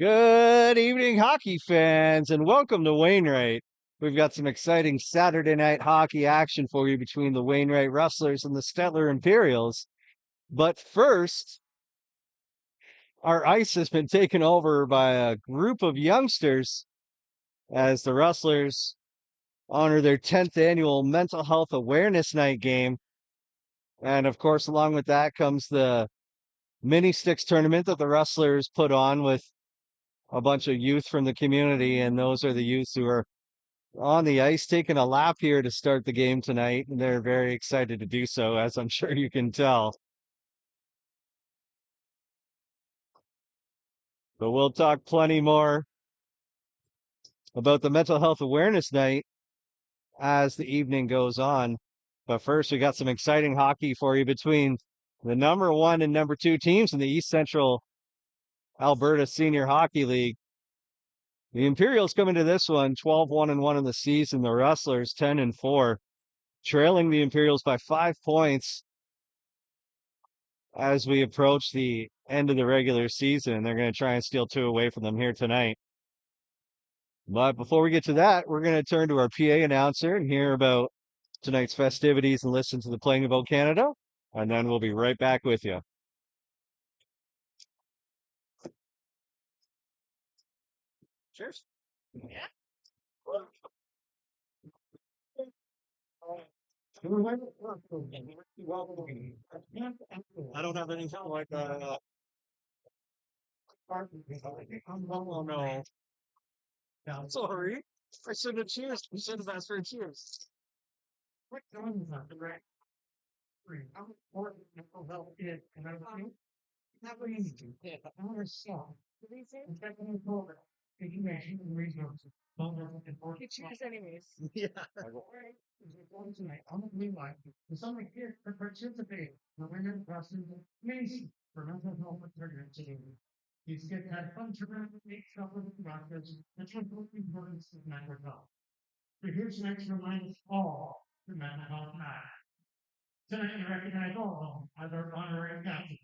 Good evening, hockey fans, and welcome to Wainwright. We've got some exciting Saturday night hockey action for you between the Wainwright Rustlers and the Stettler Imperials. But first, our ice has been taken over by a group of youngsters as the Rustlers honor their 10th annual Mental Health Awareness Night game. And of course, along with that comes the mini sticks tournament that the Rustlers put on with a bunch of youth from the community, and those are the youths who are on the ice taking a lap here to start the game tonight, and they're very excited to do so, as I'm sure you can tell. But we'll talk plenty more about the Mental Health Awareness Night as the evening goes on. But first, we got some exciting hockey for you between the number 1 and number 2 teams in the East Central Alberta Senior Hockey League. The Imperials come into this one 12-1-1 in the season. The Rustlers 10-4, trailing the Imperials by 5 points as we approach the end of the regular season. They're going to try and steal 2 away from them here tonight. But before we get to that, we're going to turn to our PA announcer and hear about tonight's festivities and listen to the Playing About Canada, and then we'll be right back with you. Cheers. Yeah. I don't have anything like oh no. I'm sorry. I should have cheers. We should have asked for a cheers. What time is that? Right. I'm important mental health is and everything. Never easy to get. I understand. I'm checking his over. Taking my human resources. Don't have to important. Cheers anyways. Yeah. Alright. Going tonight. I'm gonna leave life. For someone here to participate. The winner process amazing for mental health tournament today. These kids had fun tournament make trouble with doctors. That's what both importance of mental health. But here's an extra reminder all to mental health matter. Tonight we recognize all as our honorary captain.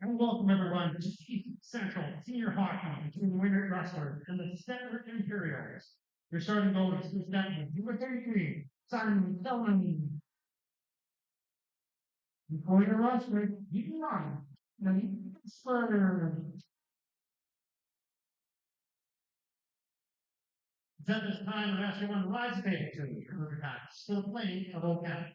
And welcome everyone to ECSHL Senior Hockey between the Wainwright Rustlers and the Stettler Imperials. Your starting goal is Stettler, number 33, Simon Sullivan. Before your Rustlers, you run. Spur. At this time, I'm asking everyone to rise today to your still playing a vocab.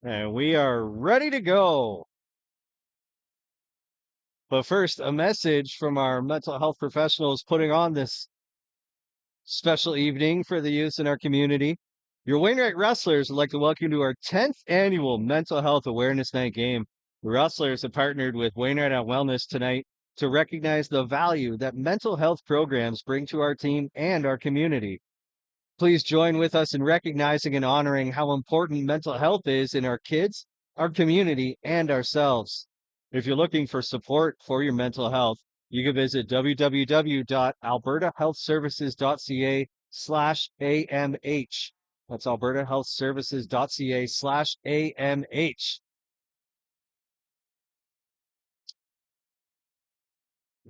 And we are ready to go. But first, a message from our mental health professionals putting on this special evening for the youth in our community. Your Wainwright Rustlers would like to welcome you to our 10th annual Mental Health Awareness Night game. The Rustlers have partnered with Wainwright on Wellness tonight to recognize the value that mental health programs bring to our team and our community. Please join with us in recognizing and honoring how important mental health is in our kids, our community, and ourselves. If you're looking for support for your mental health, you can visit www.albertahealthservices.ca/AMH. That's albertahealthservices.ca/AMH.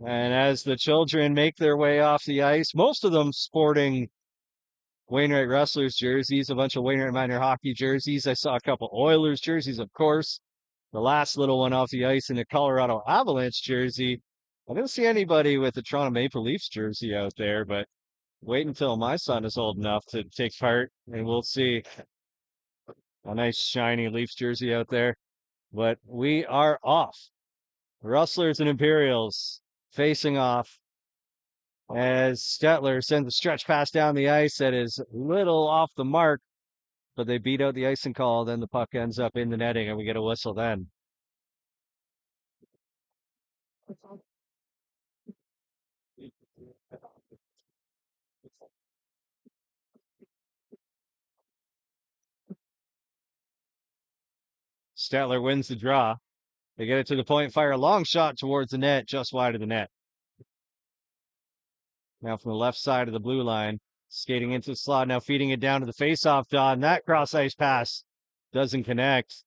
And as the children make their way off the ice, most of them sporting Wainwright Rustlers jerseys, a bunch of Wainwright Minor hockey jerseys. I saw a couple Oilers jerseys, of course. The last little one off the ice in a Colorado Avalanche jersey. I didn't see anybody with the Toronto Maple Leafs jersey out there, but wait until my son is old enough to take part, and we'll see a nice shiny Leafs jersey out there. But we are off. Rustlers and Imperials facing off as Stettler sends a stretch pass down the ice that is a little off the mark, but they beat out the icing call. Then the puck ends up in the netting, and we get a whistle then. Stettler wins the draw. They get it to the point, fire a long shot towards the net, just wide of the net. Now from the left side of the blue line, skating into the slot, now feeding it down to the faceoff dot, and that cross ice pass doesn't connect.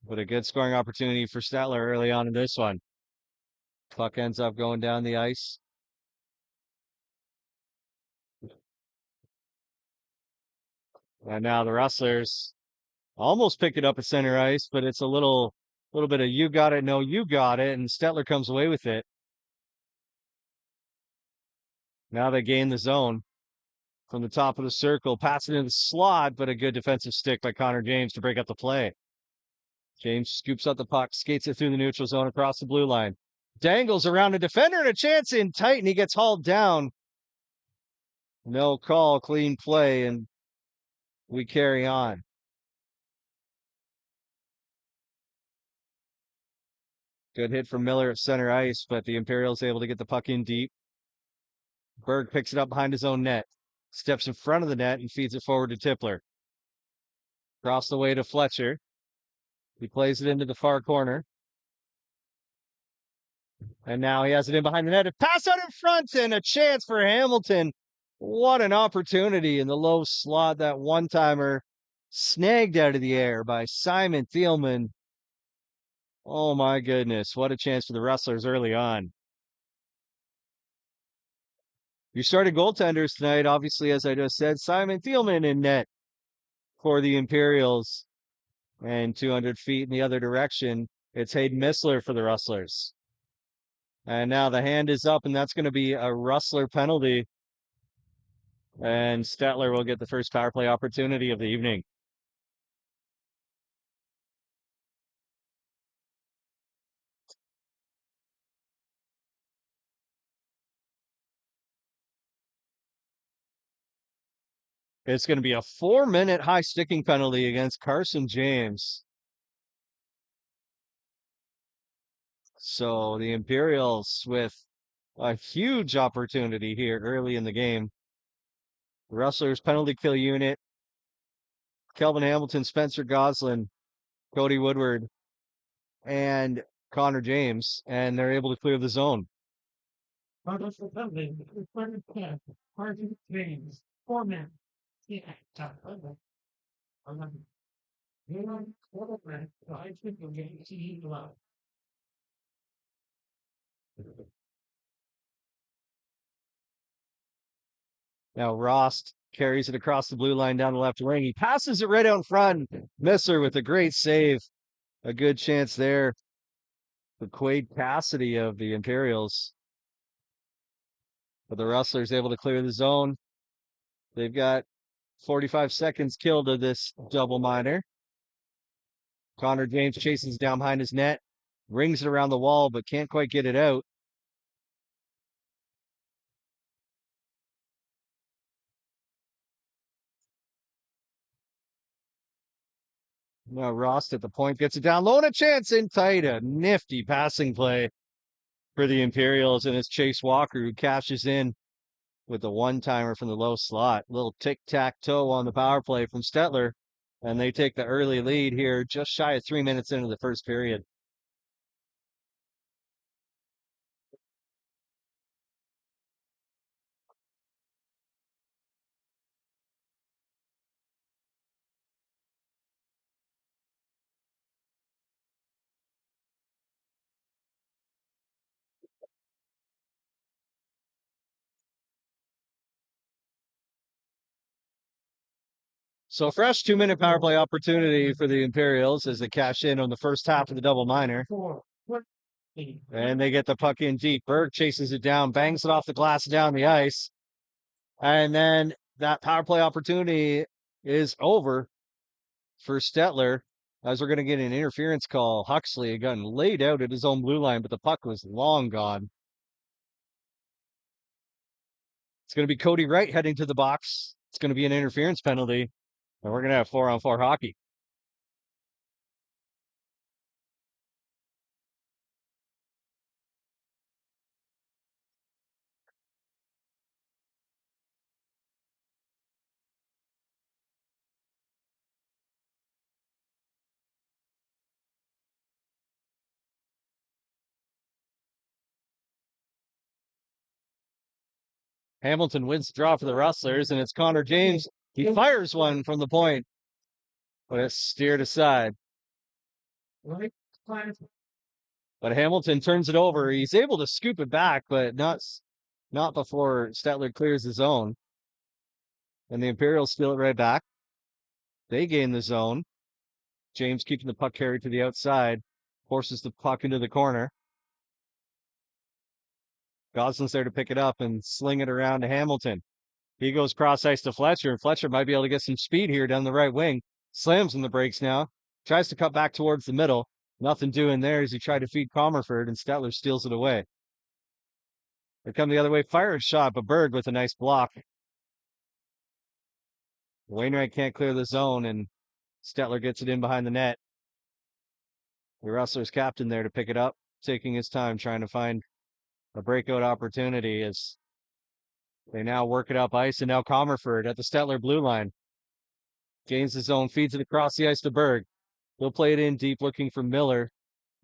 But a good scoring opportunity for Stettler early on in this one. Puck ends up going down the ice. And now the Rustlers almost pick it up at center ice, but it's a little bit of you got it, no, you got it, and Stettler comes away with it. Now they gain the zone from the top of the circle, pass it in the slot, but a good defensive stick by Connor James to break up the play. James scoops up the puck, skates it through the neutral zone across the blue line, dangles around a defender and a chance in tight, and he gets hauled down. No call, clean play, and we carry on. Good hit from Miller at center ice, but the Imperials able to get the puck in deep. Berg picks it up behind his own net, steps in front of the net, and feeds it forward to Tippler. Across the way to Fletcher. He plays it into the far corner. And now he has it in behind the net. A pass out in front and a chance for Hamilton. What an opportunity in the low slot. That one-timer snagged out of the air by Simon Thielman. Oh my goodness. What a chance for the Rustlers early on. Your starting goaltenders tonight, obviously, as I just said, Simon Thielman in net for the Imperials. And 200 feet in the other direction, it's Hayden Missler for the Rustlers. And now the hand is up, and that's going to be a Rustler penalty. And Stettler will get the first power play opportunity of the evening. It's going to be a 4-minute high sticking penalty against Carson James. So the Imperials with a huge opportunity here early in the game. Rustlers penalty kill unit. Kelvin Hamilton, Spencer Goslin, Cody Woodward, and Connor James, and they're able to clear the zone. Carson James, 4 men. Now Rost carries it across the blue line down the left wing. He passes it right out in front. Misser with a great save. A good chance there. The Quade Cassidy of the Imperials. But the Rustlers able to clear the zone. They've got 45 seconds killed of this double minor. Connor James chases down behind his net, rings it around the wall, but can't quite get it out. Now Rost at the point gets it down low and a chance in tight. A nifty passing play for the Imperials, and it's Chase Walker who cashes in with the one-timer from the low slot. Little tic-tac-toe on the power play from Stettler, and they take the early lead here just shy of 3 minutes into the first period. So fresh 2-minute power play opportunity for the Imperials as they cash in on the first half of the double minor. And they get the puck in deep. Berg chases it down, bangs it off the glass down the ice. And then that power play opportunity is over for Stettler, as we're going to get an interference call. Huxley had gotten laid out at his own blue line, but the puck was long gone. It's going to be Cody Wright heading to the box. It's going to be an interference penalty, and we're going to have 4-on-4 hockey. Hamilton wins the draw for the Rustlers, and it's Connor James. He fires one from the point, but it's steered aside. But Hamilton turns it over. He's able to scoop it back, but not before Stettler clears the zone. And the Imperials steal it right back. They gain the zone. James keeping the puck carried to the outside, forces the puck into the corner. Goslin's there to pick it up and sling it around to Hamilton. He goes cross ice to Fletcher, and Fletcher might be able to get some speed here down the right wing. Slams in the brakes now. Tries to cut back towards the middle. Nothing doing there as he tried to feed Comerford, and Stettler steals it away. They come the other way, fire a shot, but Berg with a nice block. Wainwright can't clear the zone, and Stettler gets it in behind the net. The Rustlers captain there to pick it up, taking his time trying to find a breakout opportunity as they now work it up ice, and now Comerford at the Stettler blue line. Gains the zone, feeds it across the ice to Berg. He'll play it in deep looking for Miller,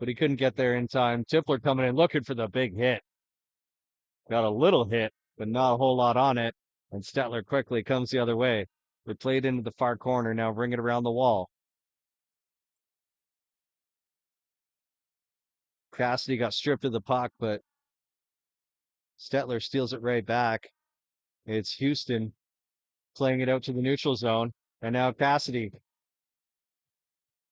but he couldn't get there in time. Tippler coming in looking for the big hit. Got a little hit, but not a whole lot on it. And Stettler quickly comes the other way. They played into the far corner, now bring it around the wall. Cassidy got stripped of the puck, but Stettler steals it right back. It's Houston playing it out to the neutral zone. And now Cassidy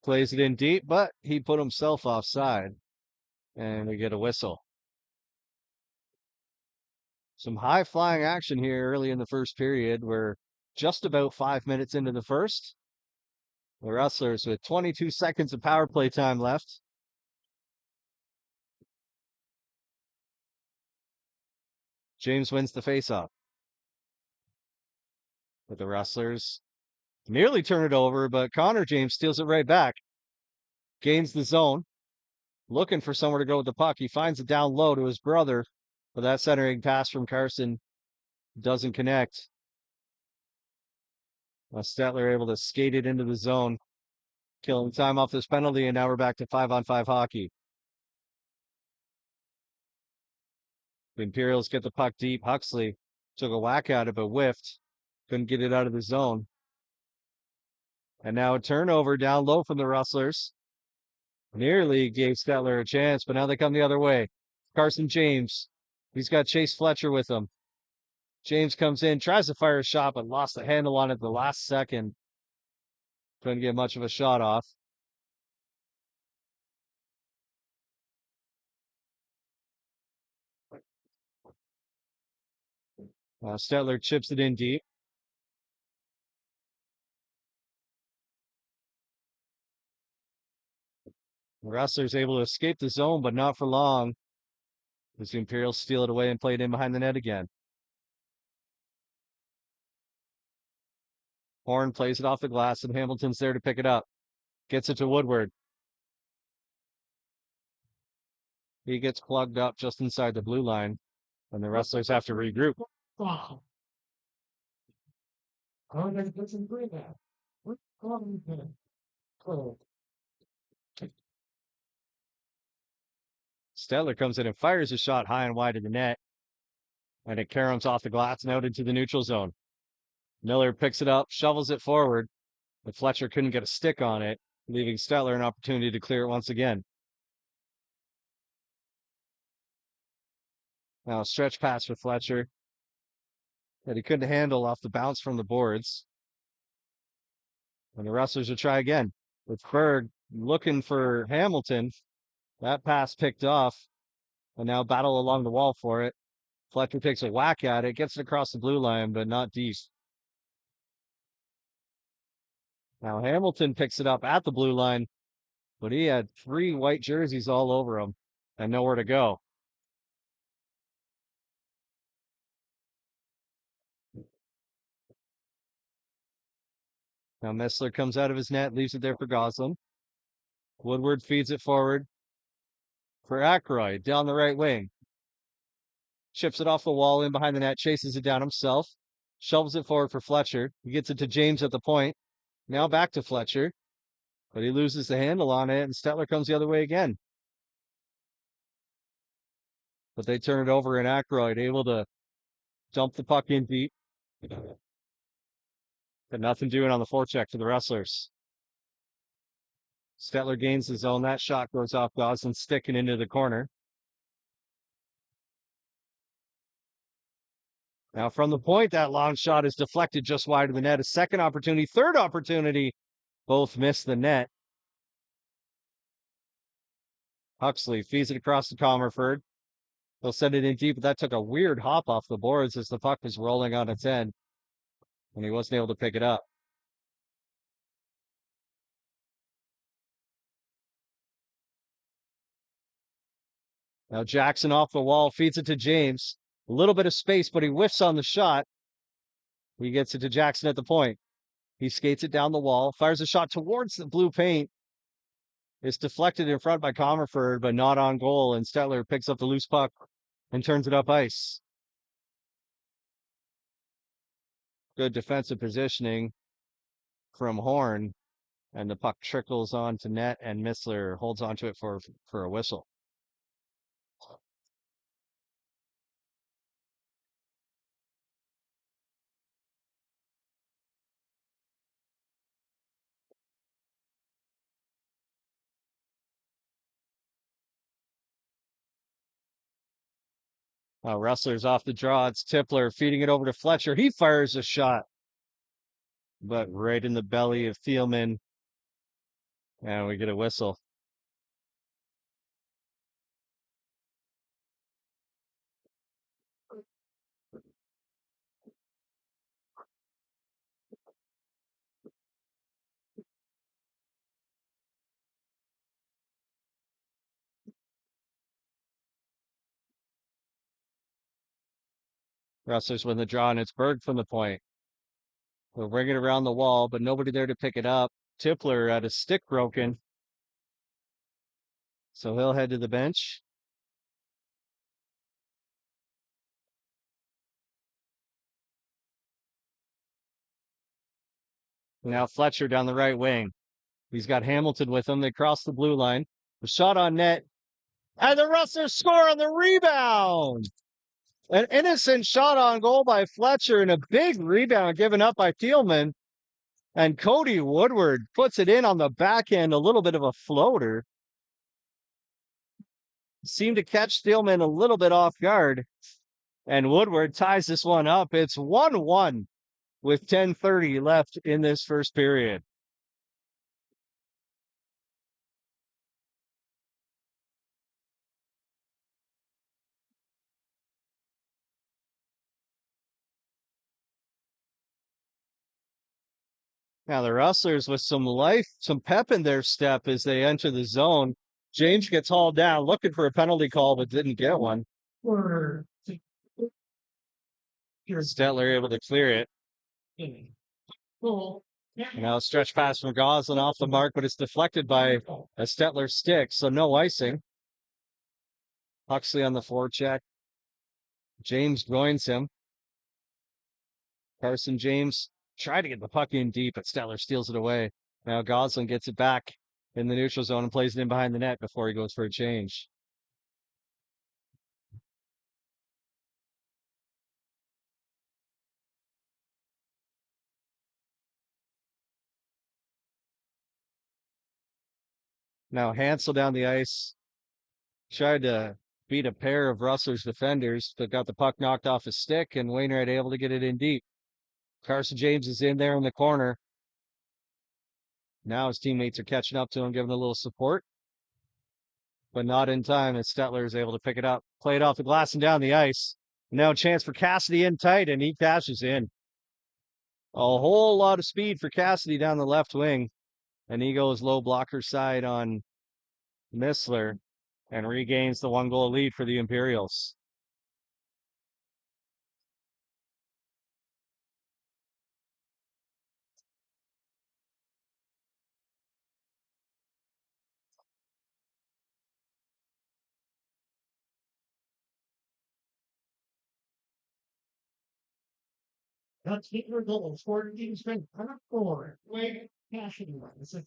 plays it in deep, but he put himself offside. And we get a whistle. Some high flying action here early in the first period. We're just about 5 minutes into the first. The Rustlers with 22 seconds of power play time left. James wins the faceoff. But the Rustlers nearly turn it over, but Connor James steals it right back. Gains the zone. Looking for somewhere to go with the puck. He finds it down low to his brother, but that centering pass from Carson doesn't connect. Stettler able to skate it into the zone, killing time off this penalty, and now we're back to 5-on-5 hockey. The Imperials get the puck deep. Huxley took a whack at it, but whiffed. Couldn't get it out of the zone. And now a turnover down low from the Rustlers. Nearly gave Stettler a chance, but now they come the other way. Carson James. He's got Chase Fletcher with him. James comes in, tries to fire a shot, but lost the handle on it the last second. Couldn't get much of a shot off. Stettler chips it in deep. The Rustlers able to escape the zone, but not for long. As the Imperials steal it away and play it in behind the net again. Horn plays it off the glass, and Hamilton's there to pick it up. Gets it to Woodward. He gets plugged up just inside the blue line, and the wrestlers have to regroup. Stettler comes in and fires a shot high and wide of the net, and it caroms off the glass and out into the neutral zone. Miller picks it up, shovels it forward, but Fletcher couldn't get a stick on it, leaving Stettler an opportunity to clear it once again. Now a stretch pass for Fletcher that he couldn't handle off the bounce from the boards. And the wrestlers will try again, with Berg looking for Hamilton. That pass picked off, and now battle along the wall for it. Fletcher takes a whack at it, gets it across the blue line, but not deep. Now Hamilton picks it up at the blue line, but he had 3 white jerseys all over him and nowhere to go. Now Missler comes out of his net, leaves it there for Goslin. Woodward feeds it forward for Ackroyd down the right wing. Chips it off the wall in behind the net, chases it down himself, shovels it forward for Fletcher. He gets it to James at the point. Now back to Fletcher, but he loses the handle on it, and Stettler comes the other way again. But they turn it over, and Ackroyd able to dump the puck in deep. But nothing doing on the forecheck for the wrestlers. Stettler gains the zone. That shot goes off Goslin's stick and into the corner. Now from the point, that long shot is deflected just wide of the net. A second opportunity, third opportunity, both miss the net. Huxley feeds it across the Comerford. He'll send it in deep, but that took a weird hop off the boards as the puck was rolling on its end, and he wasn't able to pick it up. Now Jackson off the wall, feeds it to James. A little bit of space, but he whiffs on the shot. He gets it to Jackson at the point. He skates it down the wall, fires a shot towards the blue paint. It's deflected in front by Comerford, but not on goal, and Stettler picks up the loose puck and turns it up ice. Good defensive positioning from Horn, and the puck trickles onto net, and Missler holds onto it for a whistle. Rustlers off the draw. It's Tippler feeding it over to Fletcher. He fires a shot, but right in the belly of Thielman, and we get a whistle. Rustlers win the draw, and it's Berg from the point. We'll bring it around the wall, but nobody there to pick it up. Tippler had a stick broken, so he'll head to the bench. Now Fletcher down the right wing. He's got Hamilton with him. They cross the blue line. The shot on net, and the Rustlers score on the rebound. An innocent shot on goal by Fletcher and a big rebound given up by Thielman. And Cody Woodward puts it in on the backhand, a little bit of a floater. Seemed to catch Thielman a little bit off guard. And Woodward ties this one up. It's 1-1 with 10:30 left in this first period. Now the Rustlers with some life, some pep in their step as they enter the zone. James gets hauled down, looking for a penalty call, but didn't get one. Stettler able to clear it. Now a stretch pass from Goslin off the mark, but it's deflected by a Stettler stick, so no icing. Huxley on the forecheck. James joins him. Carson James tried to get the puck in deep, but Stettler steals it away. Now Goslin gets it back in the neutral zone and plays it in behind the net before he goes for a change. Now Hansel down the ice tried to beat a pair of Rustlers defenders, but got the puck knocked off his stick, and Wainwright able to get it in deep. Carson James is in there in the corner. Now his teammates are catching up to him, giving a little support, but not in time as Stettler is able to pick it up, play it off the glass and down the ice. Now a chance for Cassidy in tight, and he cashes in. A whole lot of speed for Cassidy down the left wing, and he goes low blocker side on Missler and regains the 1-goal lead for the Imperials. That's Hitler goal. Scored team strength. Four. Wait, Cassidy.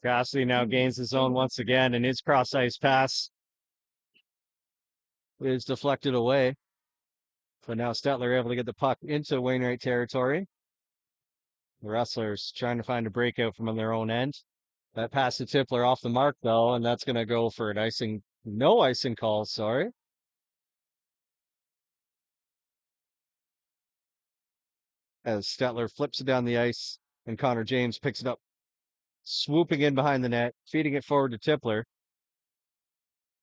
Cassidy now gains his own once again, and his cross ice pass is deflected away. But now Stettler able to get the puck into Wainwright territory. The Rustlers trying to find a breakout from their own end. That pass to Tippler off the mark, though, and that's going to go for an icing. No icing call, sorry. As Stettler flips it down the ice, and Connor James picks it up, swooping in behind the net, feeding it forward to Tippler,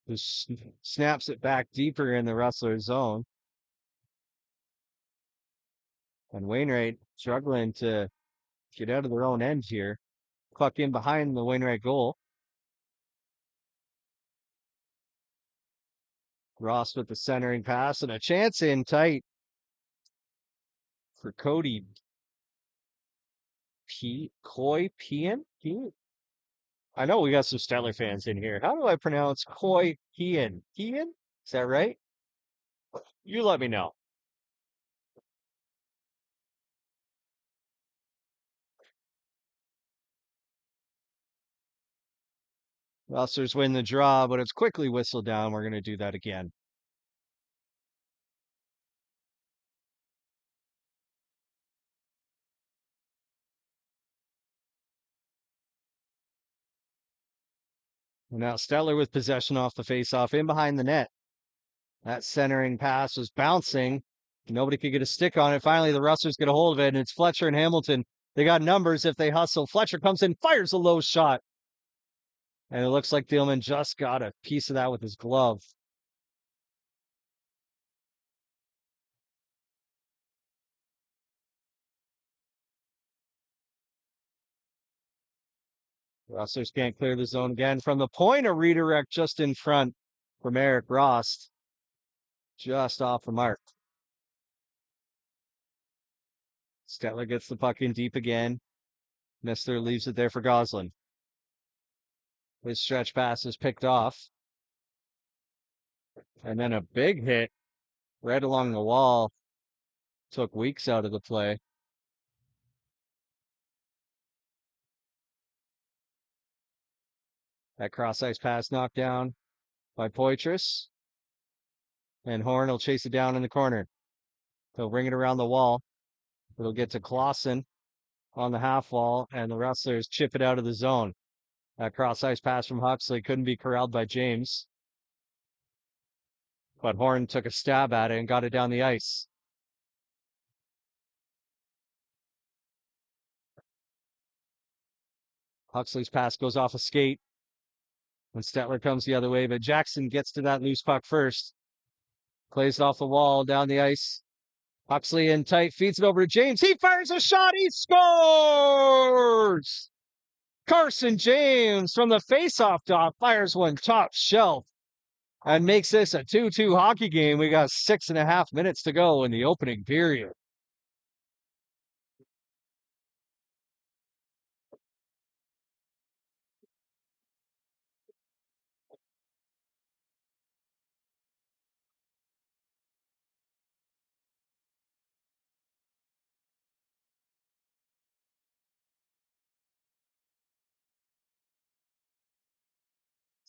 who snaps it back deeper in the Rustlers' zone. And Wainwright struggling to get out of their own end here. Puck in behind the Wainwright goal. Ross with the centering pass and a chance in tight for Cody Koi Pian. I know we got some Stettler fans in here. How do I pronounce Koi Pian? Pian? Is that right? You let me know. Rustlers win the draw, but it's quickly whistled down. We're going to do that again. Now Stettler with possession off the faceoff in behind the net. That centering pass was bouncing. Nobody could get a stick on it. Finally, the Rustlers get a hold of it, and it's Fletcher and Hamilton. They got numbers if they hustle. Fletcher comes in, fires a low shot. And it looks like Thielman just got a piece of that with his glove. Rustlers can't clear the zone again. From the point, a redirect just in front from Eric Rost. Just off the mark. Stettler gets the puck in deep again. Missler leaves it there for Goslin. His stretch pass is picked off. And then a big hit right along the wall. Took Weeks out of the play. That cross ice pass knocked down by Poitras. And Horn will chase it down in the corner. He'll ring it around the wall. It'll get to Clausen on the half wall, and the Rustlers chip it out of the zone. That cross ice pass from Huxley couldn't be corralled by James. But Horn took a stab at it and got it down the ice. Huxley's pass goes off a skate when Stettler comes the other way, but Jackson gets to that loose puck first. Plays it off the wall, down the ice. Huxley in tight, feeds it over to James. He fires a shot, he scores! Carson James from the faceoff dot fires one top shelf and makes this a 2-2 hockey game. We got 6.5 minutes to go in the opening period.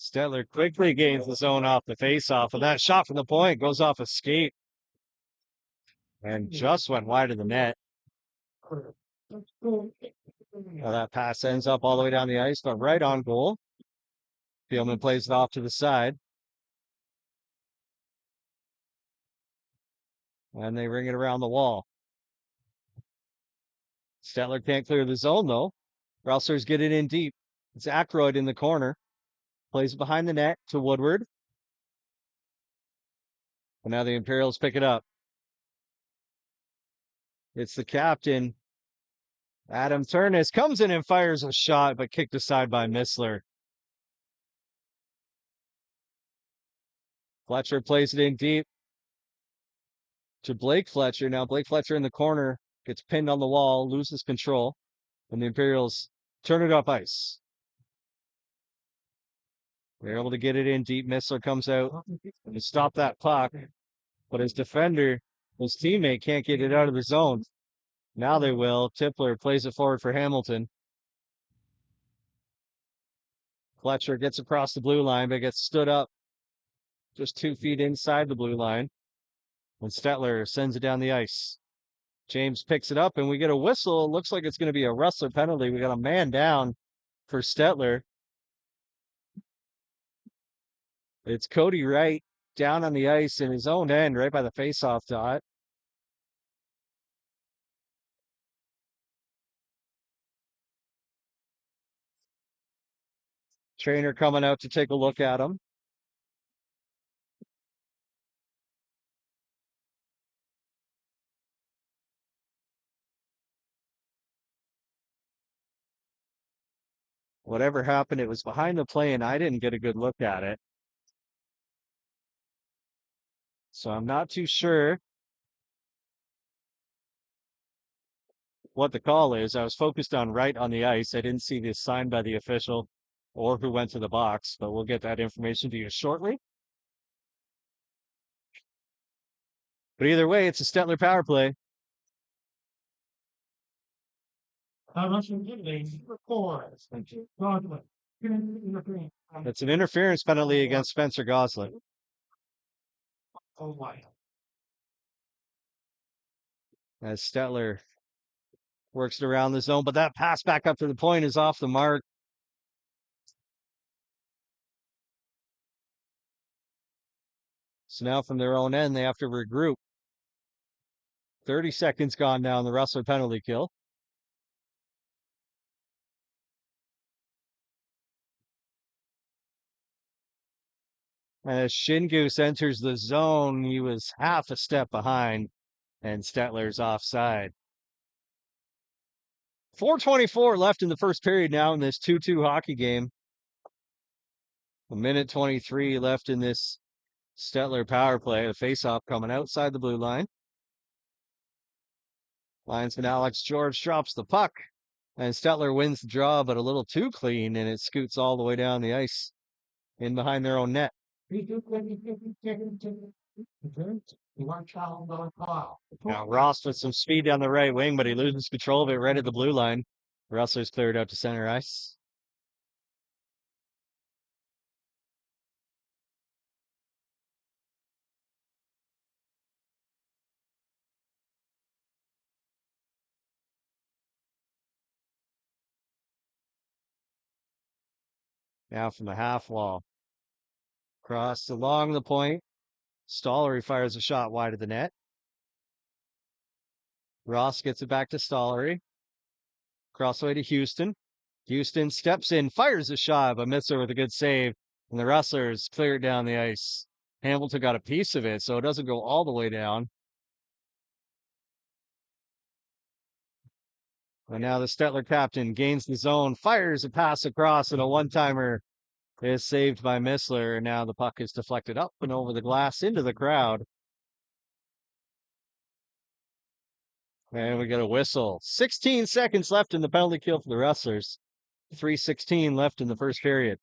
Stettler quickly gains the zone off the faceoff, and that shot from the point goes off a skate and just went wide of the net. Well, that pass ends up all the way down the ice, but right on goal. Fieldman plays it off to the side. And they ring it around the wall. Stettler can't clear the zone, though. Rustlers get it in deep. It's Aykroyd in the corner. Plays it behind the net to Woodward. And now the Imperials pick it up. It's the captain, Adam Turnus, comes in and fires a shot, but kicked aside by Missler. Fletcher plays it in deep to Blake Fletcher. Now Blake Fletcher in the corner gets pinned on the wall, loses control, and the Imperials turn it up ice. They're able to get it in deep. Missler comes out to stop that puck, but his defender, his teammate, can't get it out of the zone. Now they will. Tippler plays it forward for Hamilton. Fletcher gets across the blue line, but gets stood up just 2 feet inside the blue line. And Stettler sends it down the ice. James picks it up, and we get a whistle. It looks like it's going to be a Rustler penalty. We got a man down for Stettler. It's Cody Wright down on the ice in his own end, right by the faceoff dot. Trainer coming out to take a look at him. Whatever happened, it was behind the play, and I didn't get a good look at it. So I'm not too sure what the call is. I was focused on right on the ice. I didn't see this signed by the official or who went to the box, but we'll get that information to you shortly. But either way, it's a Stettler power play. It's an interference penalty against Spencer Gosling. As Stettler works it around the zone, but that pass back up to the point is off the mark. So now from their own end, they have to regroup. 30 seconds gone now on the Rustler penalty kill. As Shingoose enters the zone, he was half a step behind, and Stettler's offside. 4:24 left in the first period now in this 2-2 hockey game. 1:23 left in this Stettler power play. The faceoff coming outside the blue line. Linesman Alex George drops the puck, and Stettler wins the draw, but a little too clean, and it scoots all the way down the ice in behind their own net. Now Ross with some speed down the right wing, but he loses control of it right at the blue line. Rustlers cleared out to center ice. Now from the half wall. Crossed along the point. Stollery fires a shot wide of the net. Ross gets it back to Stollery. Crossway to Houston. Houston steps in, fires a shot, but Missler with a good save. And the Rustlers clear it down the ice. Hamilton got a piece of it, so it doesn't go all the way down. And now the Stettler captain gains the zone, fires a pass across, and a one-timer is saved by Missler. And now the puck is deflected up and over the glass into the crowd. And we get a whistle. 16 seconds left in the penalty kill for the Rustlers. 3:16 left in the first period.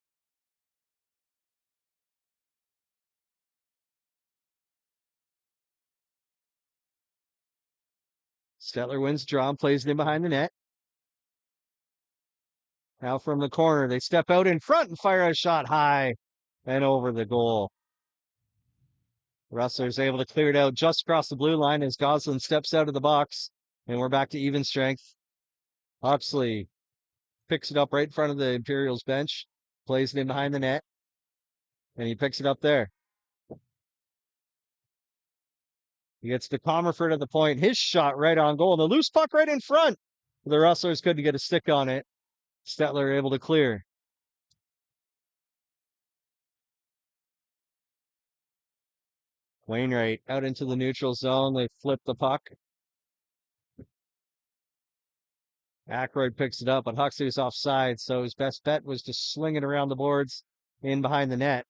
Stettler wins draw and plays it in behind the net. Now from the corner, they step out in front and fire a shot high. and over the goal. Rustlers able to clear it out just across the blue line as Goslin steps out of the box, and we're back to even strength. Huxley picks it up right in front of the Imperials bench, plays it in behind the net, and he picks it up there. He gets to Comerford at the point. His shot right on goal. The loose puck right in front. The Rustlers couldn't get a stick on it. Stettler able to clear. Wainwright out into the neutral zone. They flip the puck. Aykroyd picks it up, but Huxley's offside, so his best bet was to sling it around the boards in behind the net.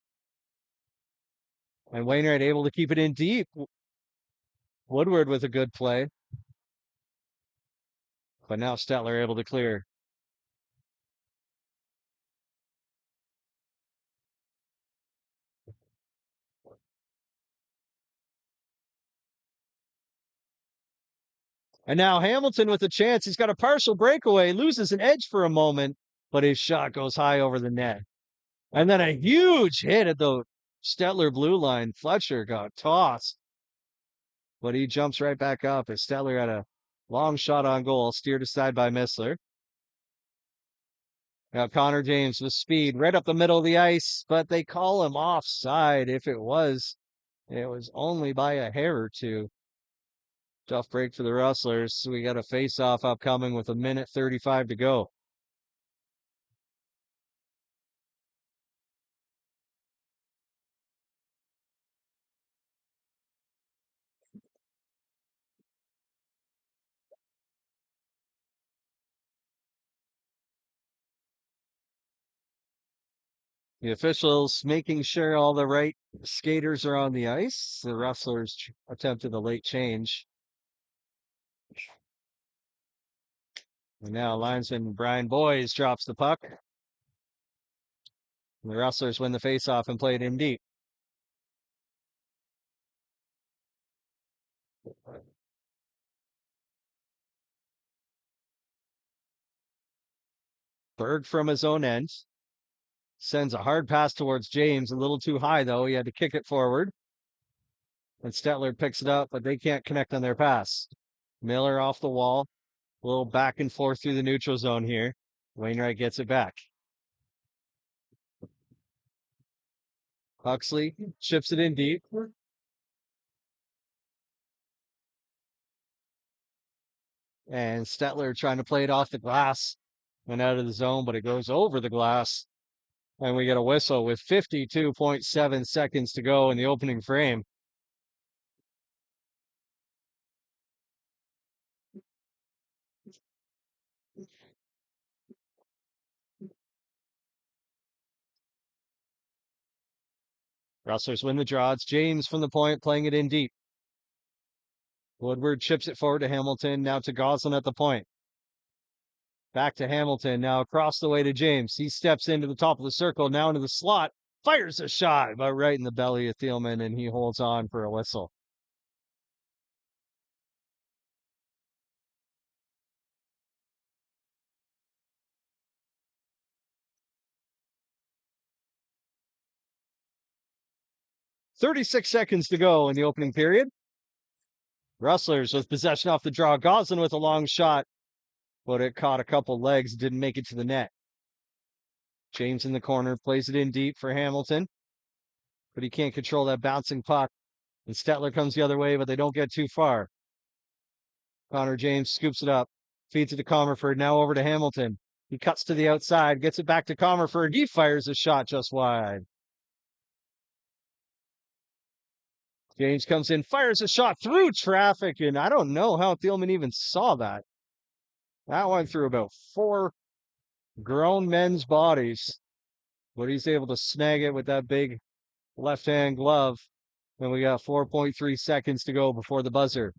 And Wainwright able to keep it in deep. Woodward with a good play. But now Stettler able to clear. And now Hamilton with a chance. He's got a partial breakaway, loses an edge for a moment, but his shot goes high over the net. And then a huge hit at the Stettler blue line. Fletcher got tossed, but he jumps right back up as Stettler had a long shot on goal, steered aside by Missler. Now Connor James with speed right up the middle of the ice, but they call him offside. If it was only by a hair or two. Tough break for the Rustlers. So we got a face-off upcoming with 1:35 to go. The officials making sure all the right skaters are on the ice. The Rustlers attempted a late change. And now linesman Brian Boys drops the puck. And the Rustlers win the faceoff and play it in deep. Berg from his own end. Sends a hard pass towards James. A little too high, though. He had to kick it forward. And Stettler picks it up, but they can't connect on their pass. Miller off the wall. A little back and forth through the neutral zone here. Wainwright gets it back. Huxley chips it in deep. And Stettler trying to play it off the glass and out of the zone, but it goes over the glass. And we get a whistle with 52.7 seconds to go in the opening frame. Rustlers win the draw. It's James from the point playing it in deep. Woodward chips it forward to Hamilton, now to Goslin at the point. Back to Hamilton, now across the way to James. He steps into the top of the circle, now into the slot, fires a shot, but right in the belly of Thielman, and he holds on for a whistle. "36 seconds to go in the opening period. Rustlers with possession off the draw. Goslin with a long shot, but it caught a couple legs, didn't make it to the net. James in the corner plays it in deep for Hamilton, but he can't control that bouncing puck. And Stettler comes the other way, but they don't get too far. Connor James scoops it up, feeds it to Comerford, now over to Hamilton. He cuts to the outside, gets it back to Comerford. He fires a shot just wide. James comes in, fires a shot through traffic, and I don't know how Thielman even saw that. That went through about 4 grown men's bodies, but he's able to snag it with that big left-hand glove. And we got 4.3 seconds to go before the buzzer.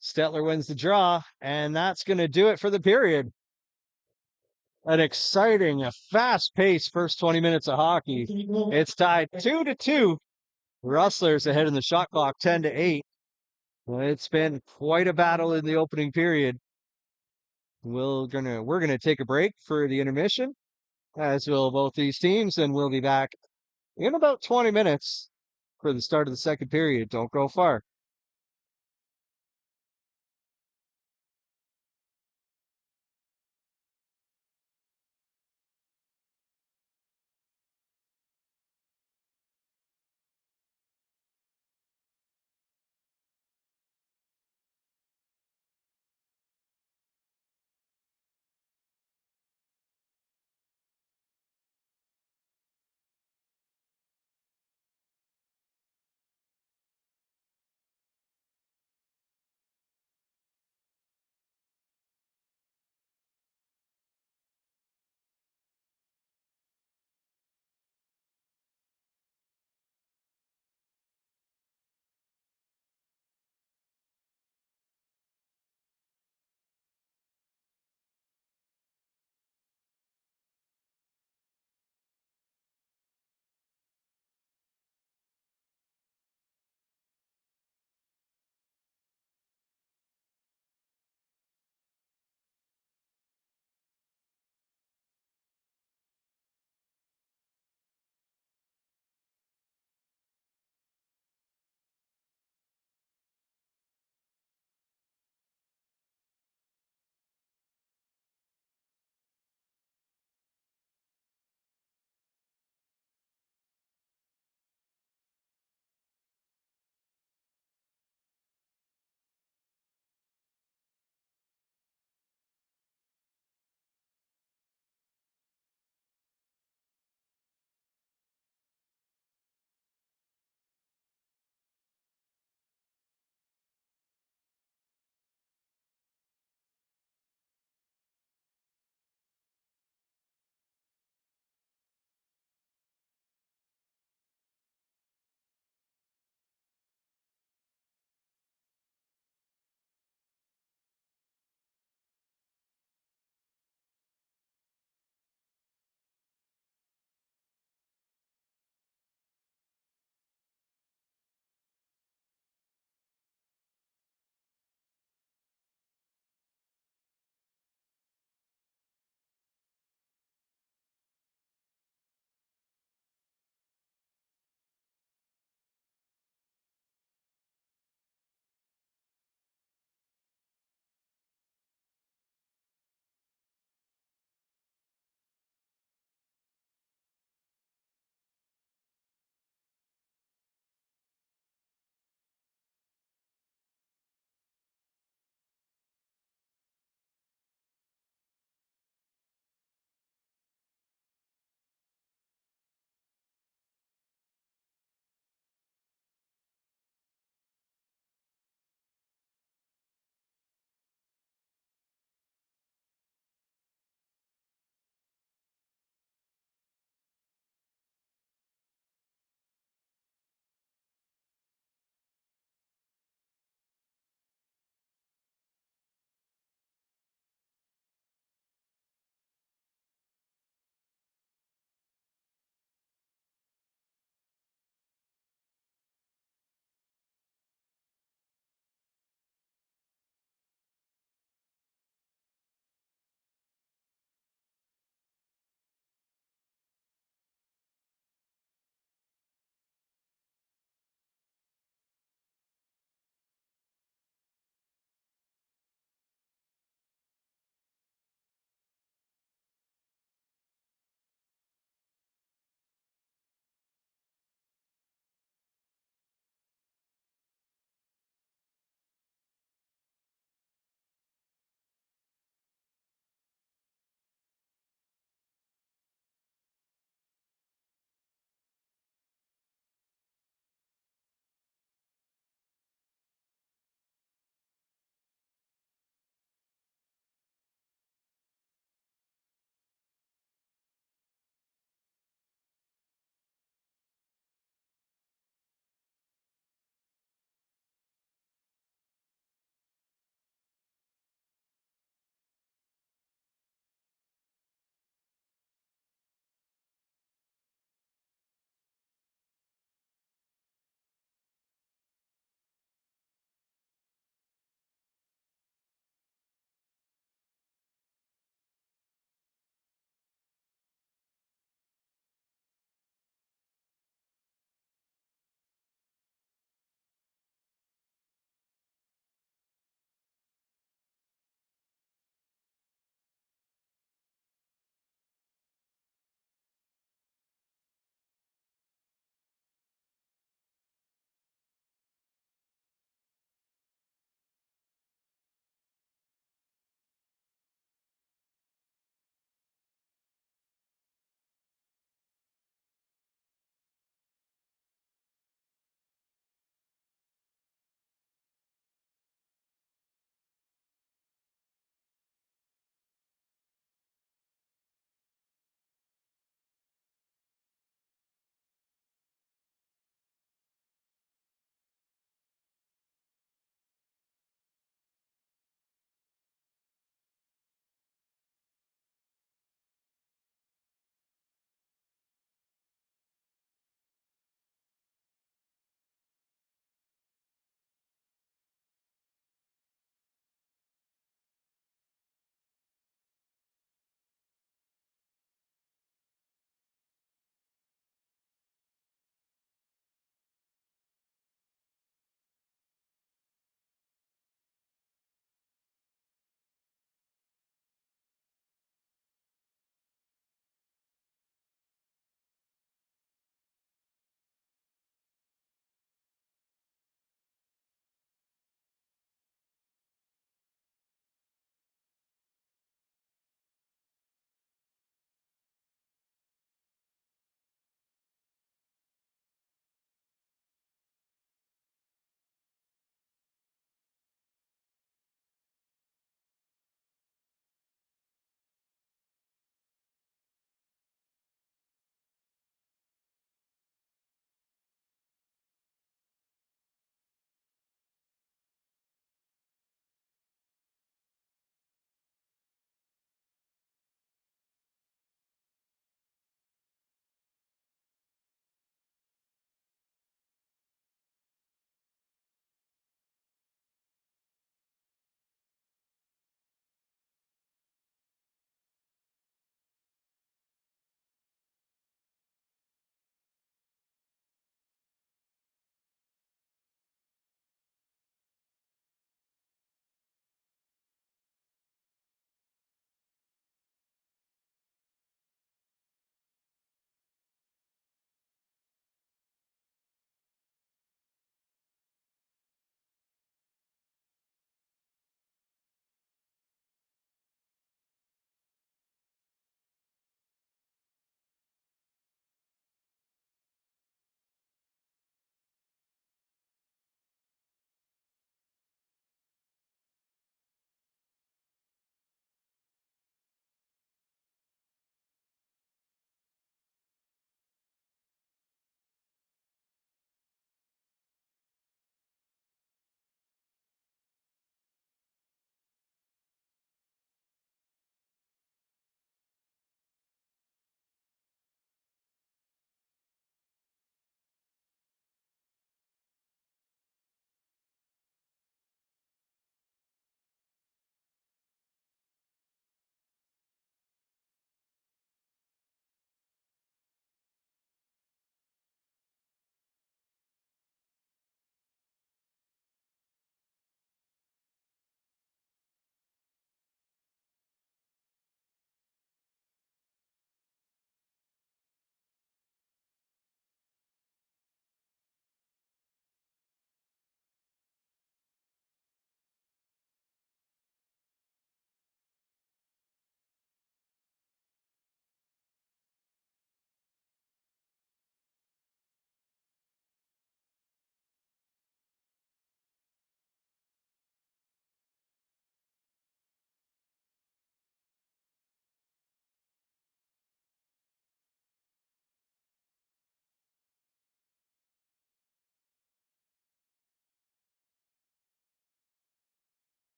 Stettler wins the draw, and that's going to do it for the period. An exciting, a fast-paced first 20 minutes of hockey. It's tied 2-2 Rustlers ahead in the shot clock, 10-8. Well, it's been quite a battle in the opening period. We're gonna take a break for the intermission, as will both these teams, and we'll be back in about 20 minutes for the start of the second period. Don't go far.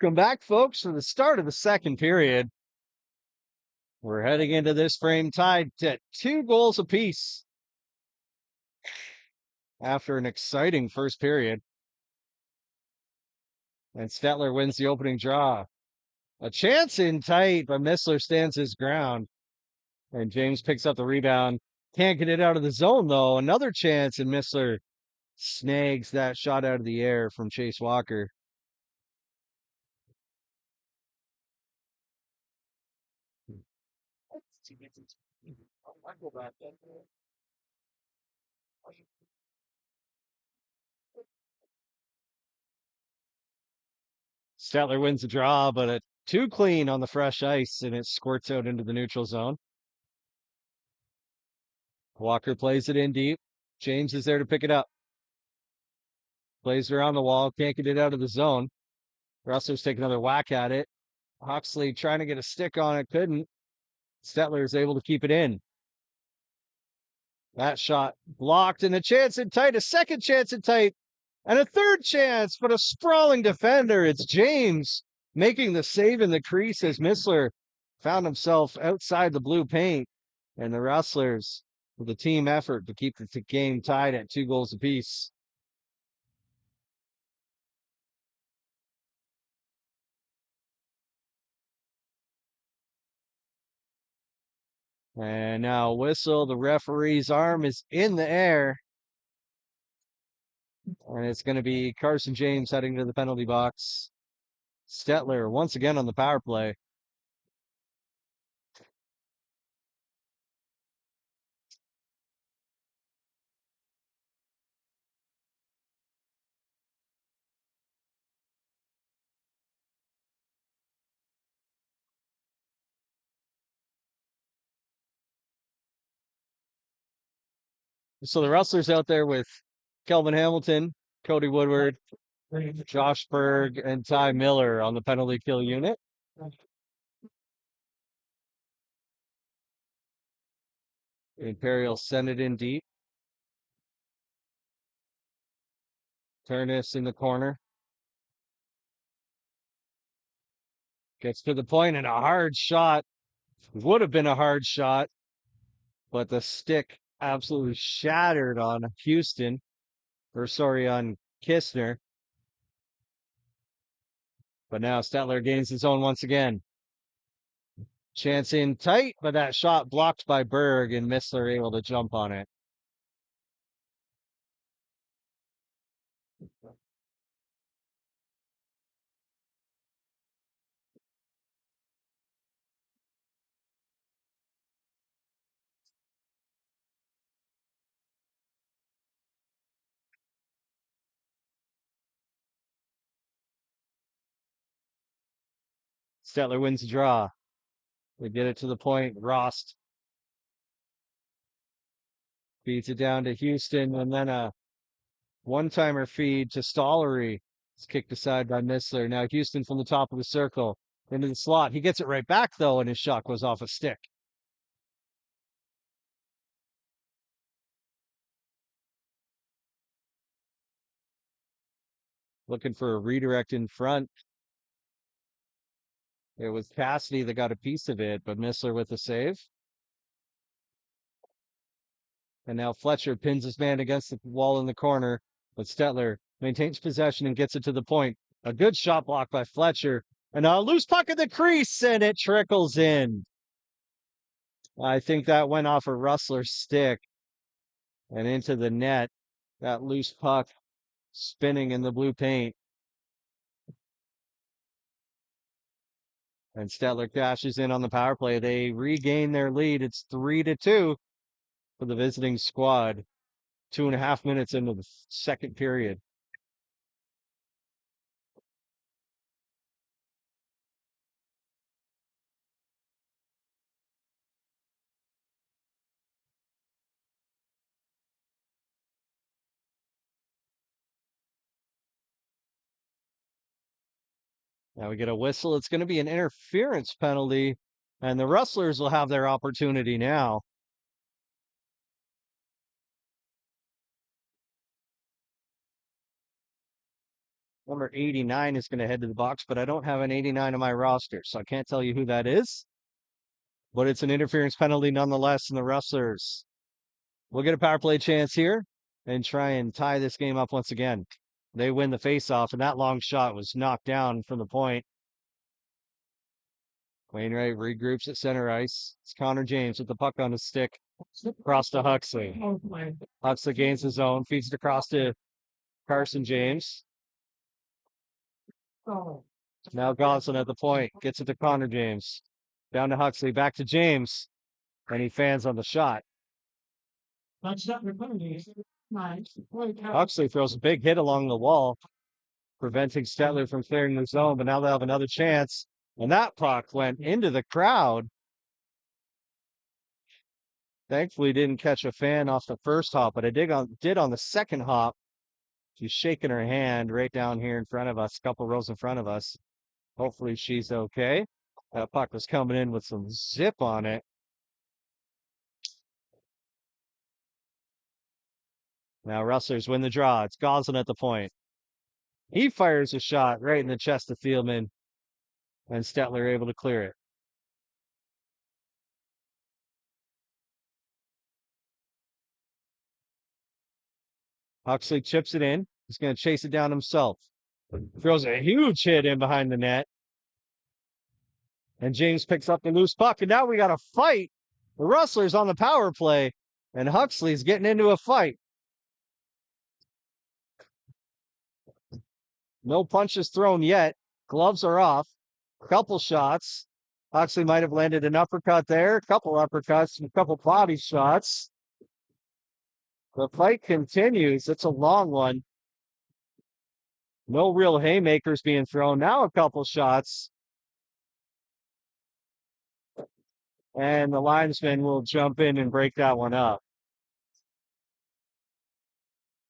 Welcome back, folks, for the start of the second period. We're heading into this frame tied to 2 goals apiece after an exciting first period. And Stettler wins the opening draw. A chance in tight, but Missler stands his ground. And James picks up the rebound. Can't get it out of the zone, though. Another chance, and Missler snags that shot out of the air from Chase Walker. Stettler wins the draw, but a too clean on the fresh ice, and it squirts out into the neutral zone. Walker plays it in deep. James is there to pick it up. Plays around the wall, can't get it out of the zone. Rustlers take another whack at it. Huxley trying to get a stick on it, couldn't. Stettler is able to keep it in. That shot blocked, and a chance in tight, a second chance in tight, and a third chance, but a sprawling defender. It's James making the save in the crease as Missler found himself outside the blue paint, and the Rustlers with a team effort to keep the game tied at 2 goals apiece. And now whistle, the referee's arm is in the air. And it's going to be Carson James heading to the penalty box. Stettler once again on the power play. So the Rustlers out there with Kelvin Hamilton, Cody Woodward, Josh Berg, and Ty Miller on the penalty kill unit. The Imperials send it in deep. Turnus in the corner. Gets to the point, and a hard shot. Would have been a hard shot, but the stick absolutely shattered on Houston, on Kistner. But now Stettler gains his own once again. Chance in tight, but that shot blocked by Berg, and Missler able to jump on it. Stettler wins the draw. They get it to the point. Rost feeds it down to Houston, and then a one-timer feed to Stollery. It's kicked aside by Missler. Now Houston from the top of the circle into the slot. He gets it right back, though, and his shot goes off a stick. Looking for a redirect in front. It was Cassidy that got a piece of it, but Missler with the save. And now Fletcher pins his man against the wall in the corner, but Stettler maintains possession and gets it to the point. A good shot block by Fletcher. And a loose puck in the crease, and it trickles in. I think that went off a Rustler's stick and into the net. That loose puck spinning in the blue paint. And Stettler cashes in on the power play. They regain their lead. It's 3-2 for the visiting squad. 2.5 minutes into the second period. Now we get a whistle. It's going to be an interference penalty, and the Rustlers will have their opportunity now. Number 89 is going to head to the box, but I don't have an 89 on my roster, so I can't tell you who that is. But it's an interference penalty nonetheless, and the Rustlers will get a power play chance here and try and tie this game up once again. They win the faceoff, and that long shot was knocked down from the point. Wainwright regroups at center ice. It's Connor James with the puck on his stick. Across to Huxley. Huxley gains his own, feeds it across to Carson James. Now Goslin at the point, gets it to Connor James. Down to Huxley, back to James, and he fans on the shot. Huxley throws a big hit along the wall, preventing Stettler from clearing the zone, but now they'll have another chance. And that puck went into the crowd. Thankfully, didn't catch a fan off the first hop, but I did on the second hop. She's shaking her hand right down here in front of us, a couple rows in front of us. Hopefully she's okay. That puck was coming in with some zip on it. Now Rustlers win the draw. It's Goslin at the point. He fires a shot right in the chest of Fieldman, and Stettler able to clear it. Huxley chips it in. He's going to chase it down himself. Throws a huge hit in behind the net. And James picks up the loose puck. And now we got a fight. The Rustlers on the power play. And Huxley's getting into a fight. No punches thrown yet. Gloves are off. Couple shots. Huxley might have landed an uppercut there. A couple uppercuts and a couple body shots. The fight continues. It's a long one. No real haymakers being thrown. Now a couple shots. And the linesman will jump in and break that one up.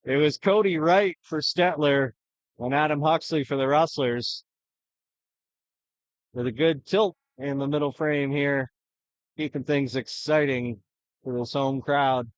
It was Cody Wright for Stettler and Adam Huxley for the Rustlers. With a good tilt in the middle frame here, keeping things exciting for this home crowd.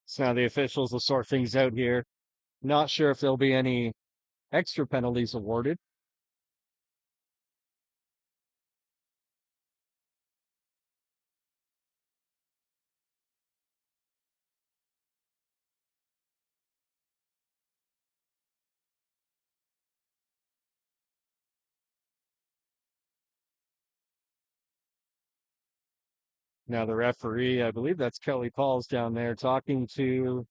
So now the officials will sort things out here. Not sure if there'll be any extra penalties awarded. Now the referee, I believe that's Kelly Pauls down there talking to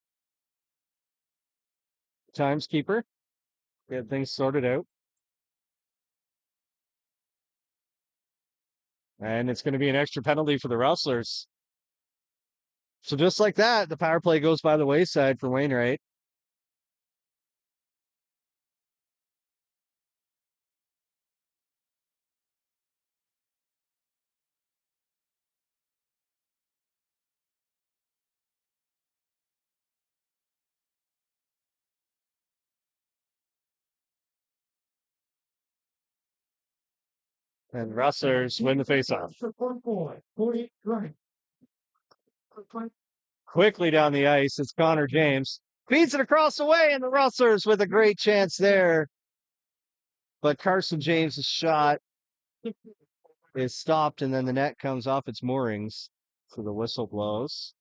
timeskeeper. Get things sorted out. And it's going to be an extra penalty for the Rustlers. So just like that, the power play goes by the wayside for Wainwright. And Rustlers win the faceoff. Quickly down the ice, it's Connor James. Feeds it across the way, and the Rustlers with a great chance there. But Carson James' shot is stopped, and then the net comes off its moorings. So the whistle blows.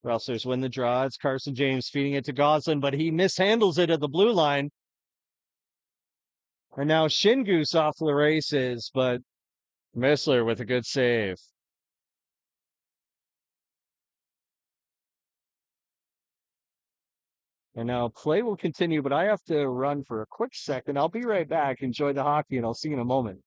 Rustlers win the draw. It's Carson James feeding it to Goslin, but he mishandles it at the blue line. And now Shingoose off the races, but Missler with a good save. And now play will continue, but I have to run for a quick second. I'll be right back. Enjoy the hockey, and I'll see you in a moment.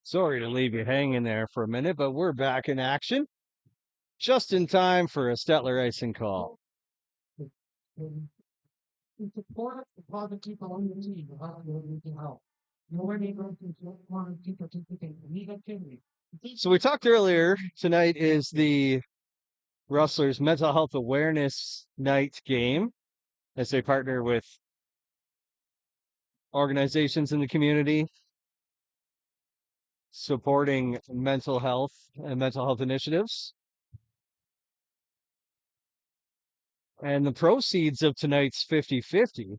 Sorry to leave you hanging there for a minute, but we're back in action just in time for a Stettler icing call. To support the positive people on the team without anything else. Nowhere able to want to participate in these activities. So we talked earlier, tonight is the Rustlers Mental Health Awareness Night game as they partner with organizations in the community supporting mental health and mental health initiatives. And the proceeds of tonight's 50-50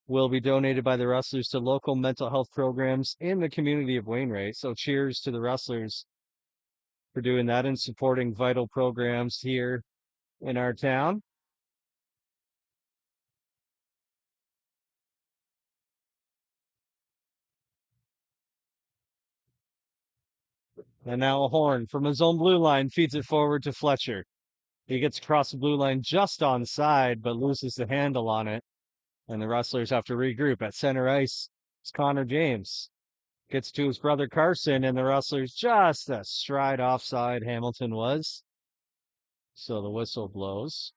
will be donated by the Rustlers to local mental health programs in the community of Wainwright. So cheers to the Rustlers for doing that and supporting vital programs here in our town. And now a horn from his own blue line feeds it forward to Fletcher. He gets across the blue line just onside, but loses the handle on it. And the Rustlers have to regroup at center ice. It's Connor James. Gets to his brother Carson, and the Rustlers just a stride offside Hamilton was. So the whistle blows.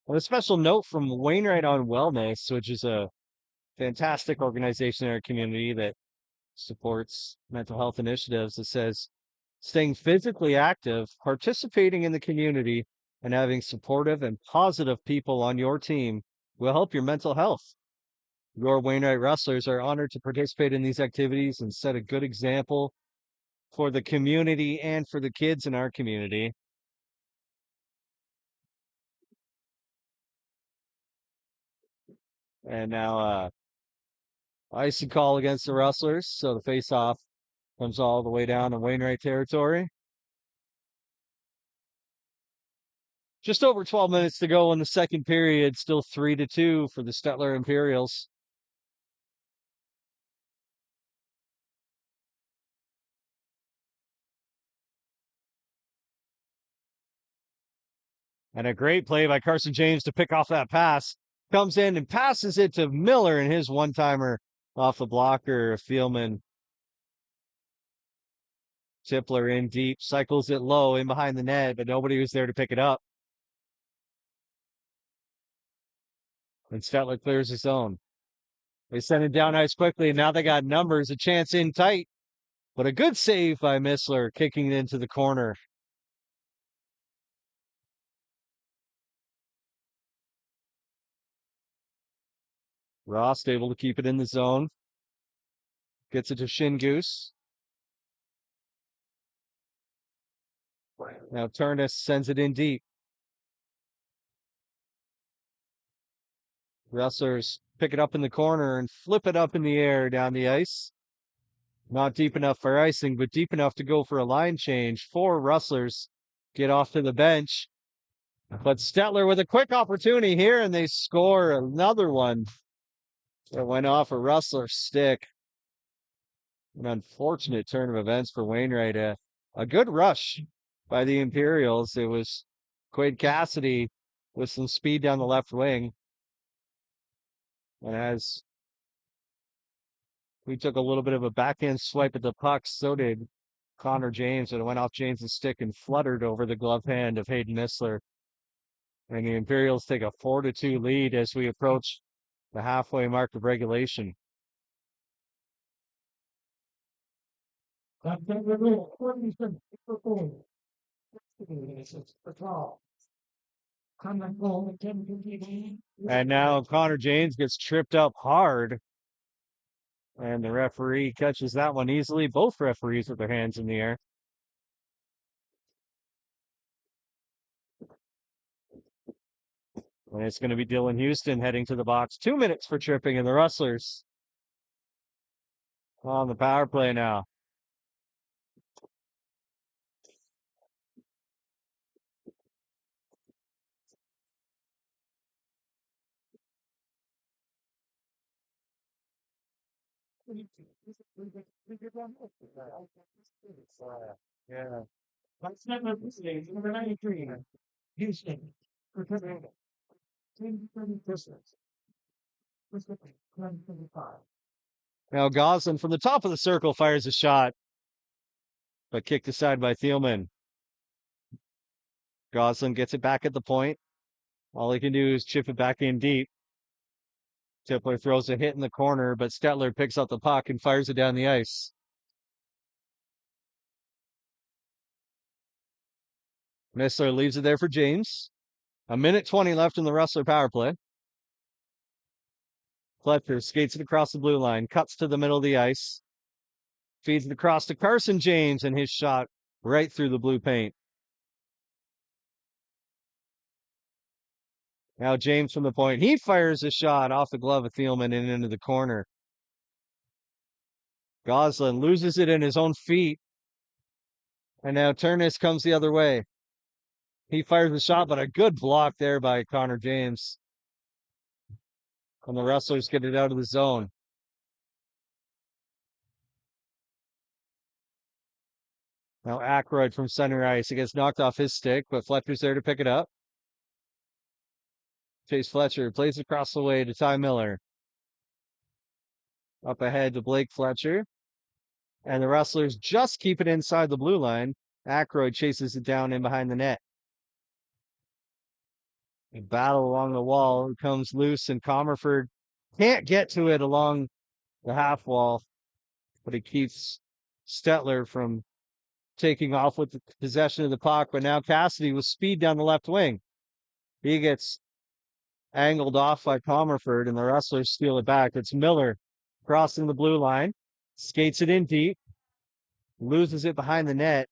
And a special note from Wainwright on Wellness, which is a fantastic organization in our community that supports mental health initiatives. It says, staying physically active, participating in the community, and having supportive and positive people on your team will help your mental health. Your Wainwright Rustlers are honored to participate in these activities and set a good example for the community and for the kids in our community. And now icing call against the Rustlers. So the face-off comes all the way down to Wainwright territory. Just over 12 minutes to go in the second period, still 3-2 for the Stettler Imperials. And a great play by Carson James to pick off that pass. Comes in and passes it to Miller and his one-timer off the blocker, Thielman. Stettler in deep, cycles it low in behind the net, but nobody was there to pick it up. And Stettler clears his own. They send it down ice quickly, and now they got numbers, a chance in tight. But a good save by Missler, kicking it into the corner. Ross able to keep it in the zone. Gets it to Shingoose. Now Turnus sends it in deep. Rustlers pick it up in the corner and flip it up in the air down the ice. Not deep enough for icing, but deep enough to go for a line change. 4 Rustlers get off to the bench. But Stettler with a quick opportunity here, and they score another one that went off a Rustler stick. An unfortunate turn of events for Wainwright. A good rush by the Imperials. It was Quade Cassidy with some speed down the left wing. And as we took a little bit of a backhand swipe at the puck, so did Connor James. And it went off James's stick and fluttered over the glove hand of Hayden Missler. And the Imperials take a 4-2 lead as we approach the halfway mark of regulation. And now Connor James gets tripped up hard. And the referee catches that one easily. Both referees with their hands in the air. And it's going to be Dylan Houston heading to the box. 2 minutes for tripping, and the Rustlers on the power play now. Yeah. That's not what this is. Number 93. Houston. Now Goslin from the top of the circle fires a shot, but kicked aside by Thielman. Goslin gets it back at the point. All he can do is chip it back in deep. Tippler throws a hit in the corner, but Stettler picks up the puck and fires it down the ice. Missler leaves it there for James. 1:20 left in the Rustler power play. Fletcher skates it across the blue line, cuts to the middle of the ice, feeds it across to Carson James, and his shot right through the blue paint. Now James from the point. He fires a shot off the glove of Thielman and into the corner. Goslin loses it in his own feet. And now Turnus comes the other way. He fires the shot, but a good block there by Connor James. And the Rustlers get it out of the zone. Now Ackroyd from center ice. It gets knocked off his stick, but Fletcher's there to pick it up. Chase Fletcher plays across the way to Ty Miller. Up ahead to Blake Fletcher. And the Rustlers just keep it inside the blue line. Ackroyd chases it down in behind the net. A battle along the wall. It comes loose, and Comerford can't get to it along the half wall, but it keeps Stettler from taking off with the possession of the puck. But now Cassidy with speed down the left wing. He gets angled off by Comerford, and the Rustlers steal it back. It's Miller crossing the blue line, skates it in deep, loses it behind the net,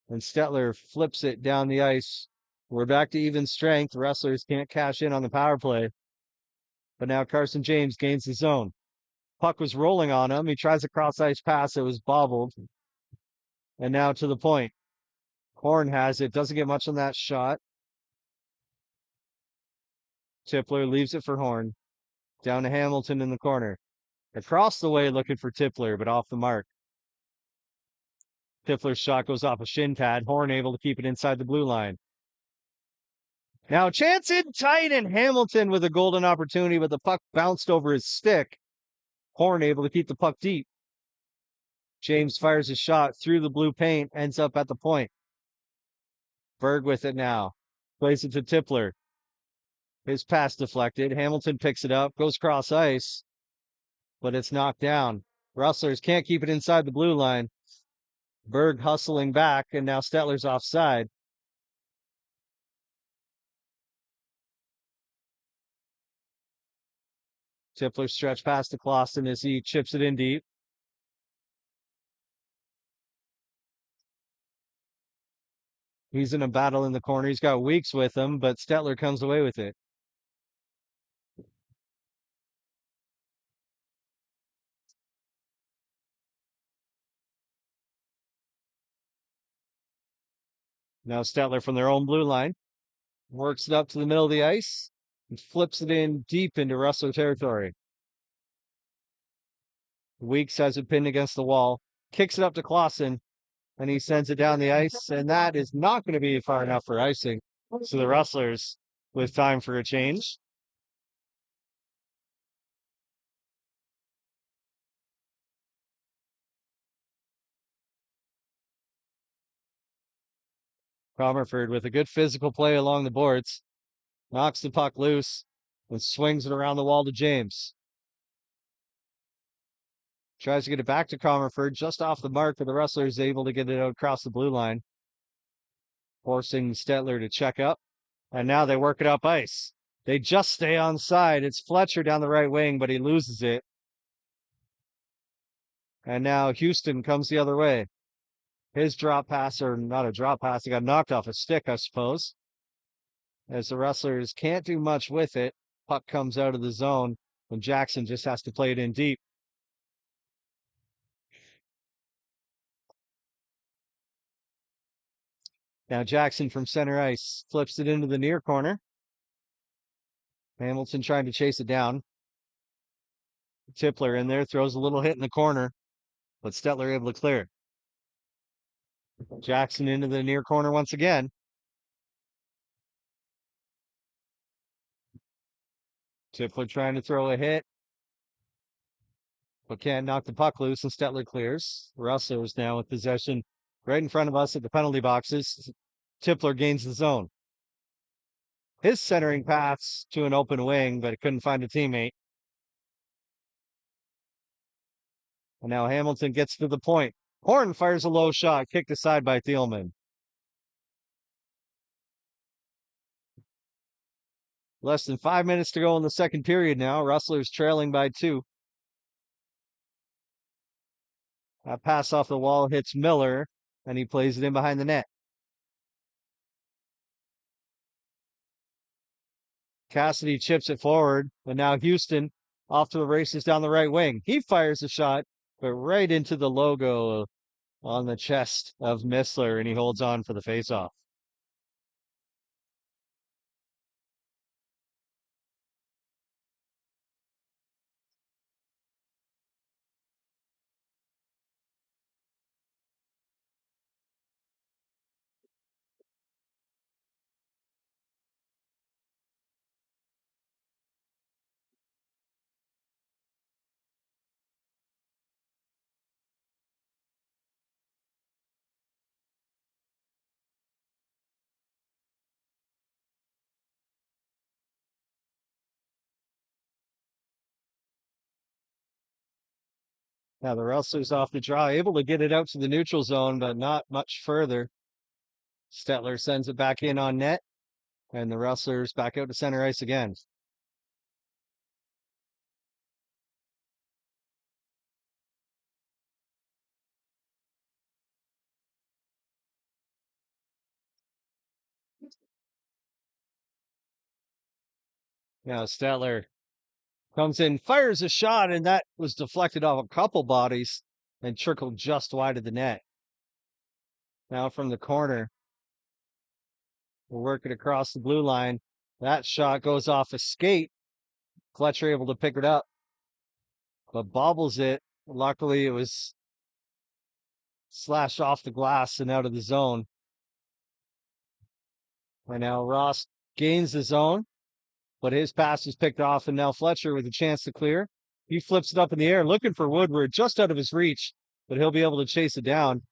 and Stettler flips it down the ice. We're back to even strength. The Rustlers can't cash in on the power play. But now Carson James gains the zone. Puck was rolling on him. He tries a cross-ice pass. It was bobbled. And now to the point. Horn has it, doesn't get much on that shot. Tippler leaves it for Horn. Down to Hamilton in the corner. Across the way looking for Tippler, but off the mark. Tippler's shot goes off a shin pad. Horn able to keep it inside the blue line. Now chance in tight, and Hamilton with a golden opportunity, but the puck bounced over his stick. Horn able to keep the puck deep. James fires a shot through the blue paint, ends up at the point. Berg with it now. Plays it to Tippler. His pass deflected. Hamilton picks it up, goes cross ice, but it's knocked down. Rustlers can't keep it inside the blue line. Berg hustling back, and now Stettler's offside. Tippler stretch past to Clausen as he chips it in deep. He's in a battle in the corner. He's got Weeks with him, but Stettler comes away with it. Now Stettler from their own blue line works it up to the middle of the ice and flips it in deep into Rustler territory. Weeks has it pinned against the wall, kicks it up to Clausen, and he sends it down the ice, and that is not going to be far enough for icing. So the Rustlers with time for a change. Comerford with a good physical play along the boards, knocks the puck loose and swings it around the wall to James. Tries to get it back to Comerford, just off the mark, but the Rustlers is able to get it out across the blue line, forcing Stettler to check up. And now they work it up ice. They just stay on side. It's Fletcher down the right wing, but he loses it. And now Houston comes the other way. His drop pass, or not a drop pass, he got knocked off a stick, I suppose. As the Rustlers can't do much with it, puck comes out of the zone, and Jackson just has to play it in deep. Now Jackson from center ice flips it into the near corner. Hamilton trying to chase it down. Tippler in there, throws a little hit in the corner, but Stettler able to clear. Jackson into the near corner once again. Tippler trying to throw a hit, but can't knock the puck loose, and Stettler clears. Rustlers now with possession right in front of us at the penalty boxes. Tippler gains the zone. His centering pass to an open wing, but it couldn't find a teammate. And now Hamilton gets to the point. Horn fires a low shot, kicked aside by Thielman. Less than 5 minutes to go in the second period now. Rustlers trailing by 2. That pass off the wall hits Miller, and he plays it in behind the net. Cassidy chips it forward, and now Houston off to the races down the right wing. He fires a shot, but right into the logo on the chest of Missler, and he holds on for the faceoff. Now the Rustlers off the draw, able to get it out to the neutral zone, but not much further. Stettler sends it back in on net, and the Rustlers back out to center ice again. Now Stettler comes in, fires a shot, and that was deflected off a couple bodies and trickled just wide of the net. Now from the corner, We're working across the blue line. That shot goes off a skate. Fletcher able to pick it up, but bobbles it. Luckily, it was slashed off the glass and out of the zone. And now Ross gains the zone, but his pass is picked off, and now Fletcher with a chance to clear. He flips it up in the air, looking for Woodward, just out of his reach, but he'll be able to chase it down.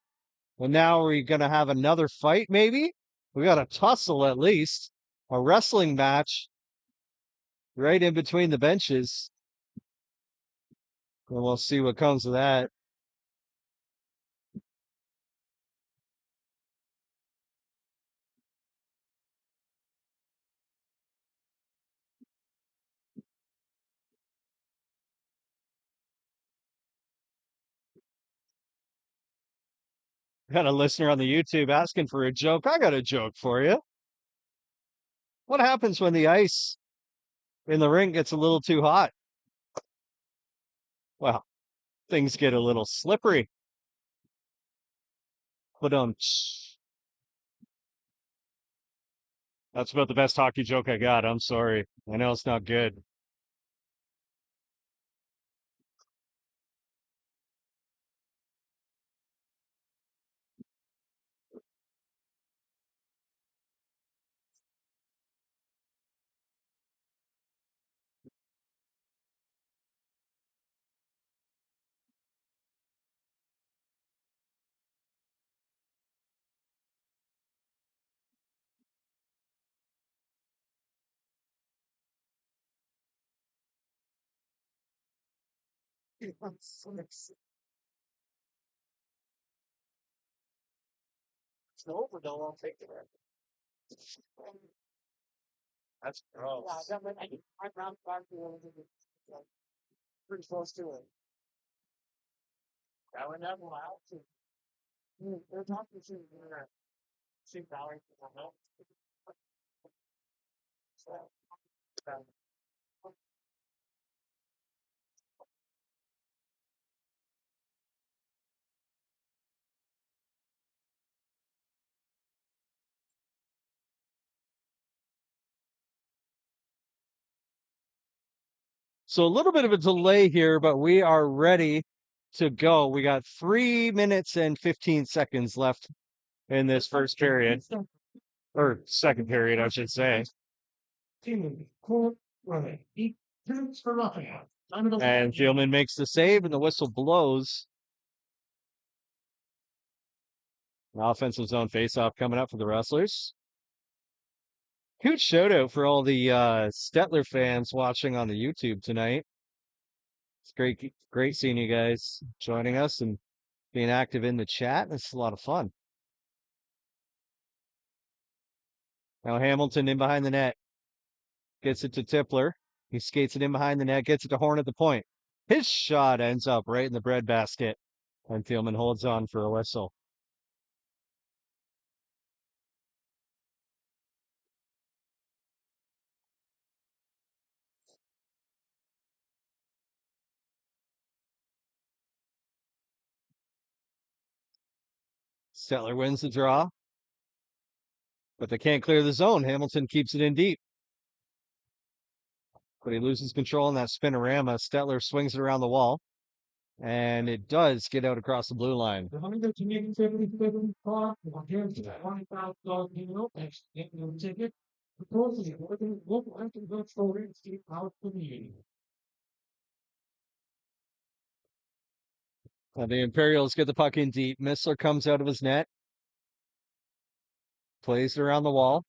And now we're going to have another fight, maybe? We got a tussle at least, a wrestling match right in between the benches. And we'll see what comes of that. Got a listener on the YouTube asking for a joke. I got a joke for you. What happens when the ice in the ring gets a little too hot? Well, things get a little slippery. But that's about the best hockey joke I got. I'm sorry. I know it's not good. It's over, though. I'll take it. That's gross. Yeah, I round back pretty close to it. That would never allow to. They're talking to $2 for milk. So a little bit of a delay here, but we are ready to go. We got 3 minutes and 15 seconds left in this first period, or second period, I should say. And Thielman makes the save, and the whistle blows. An offensive zone faceoff coming up for the Rustlers. Huge shout out for all the Stettler fans watching on the YouTube tonight. It's great seeing you guys joining us and being active in the chat. It's a lot of fun. Now Hamilton in behind the net. Gets it to Tippler. He skates it in behind the net, gets it to Horn at the point. His shot ends up right in the breadbasket, and Thielman holds on for a whistle. Stettler wins the draw, but they can't clear the zone. Hamilton keeps it in deep, but he loses control in that spinorama. Stettler swings it around the wall, and it does get out across the blue line. The Imperials get the puck in deep. Missler comes out of his net, plays it around the wall.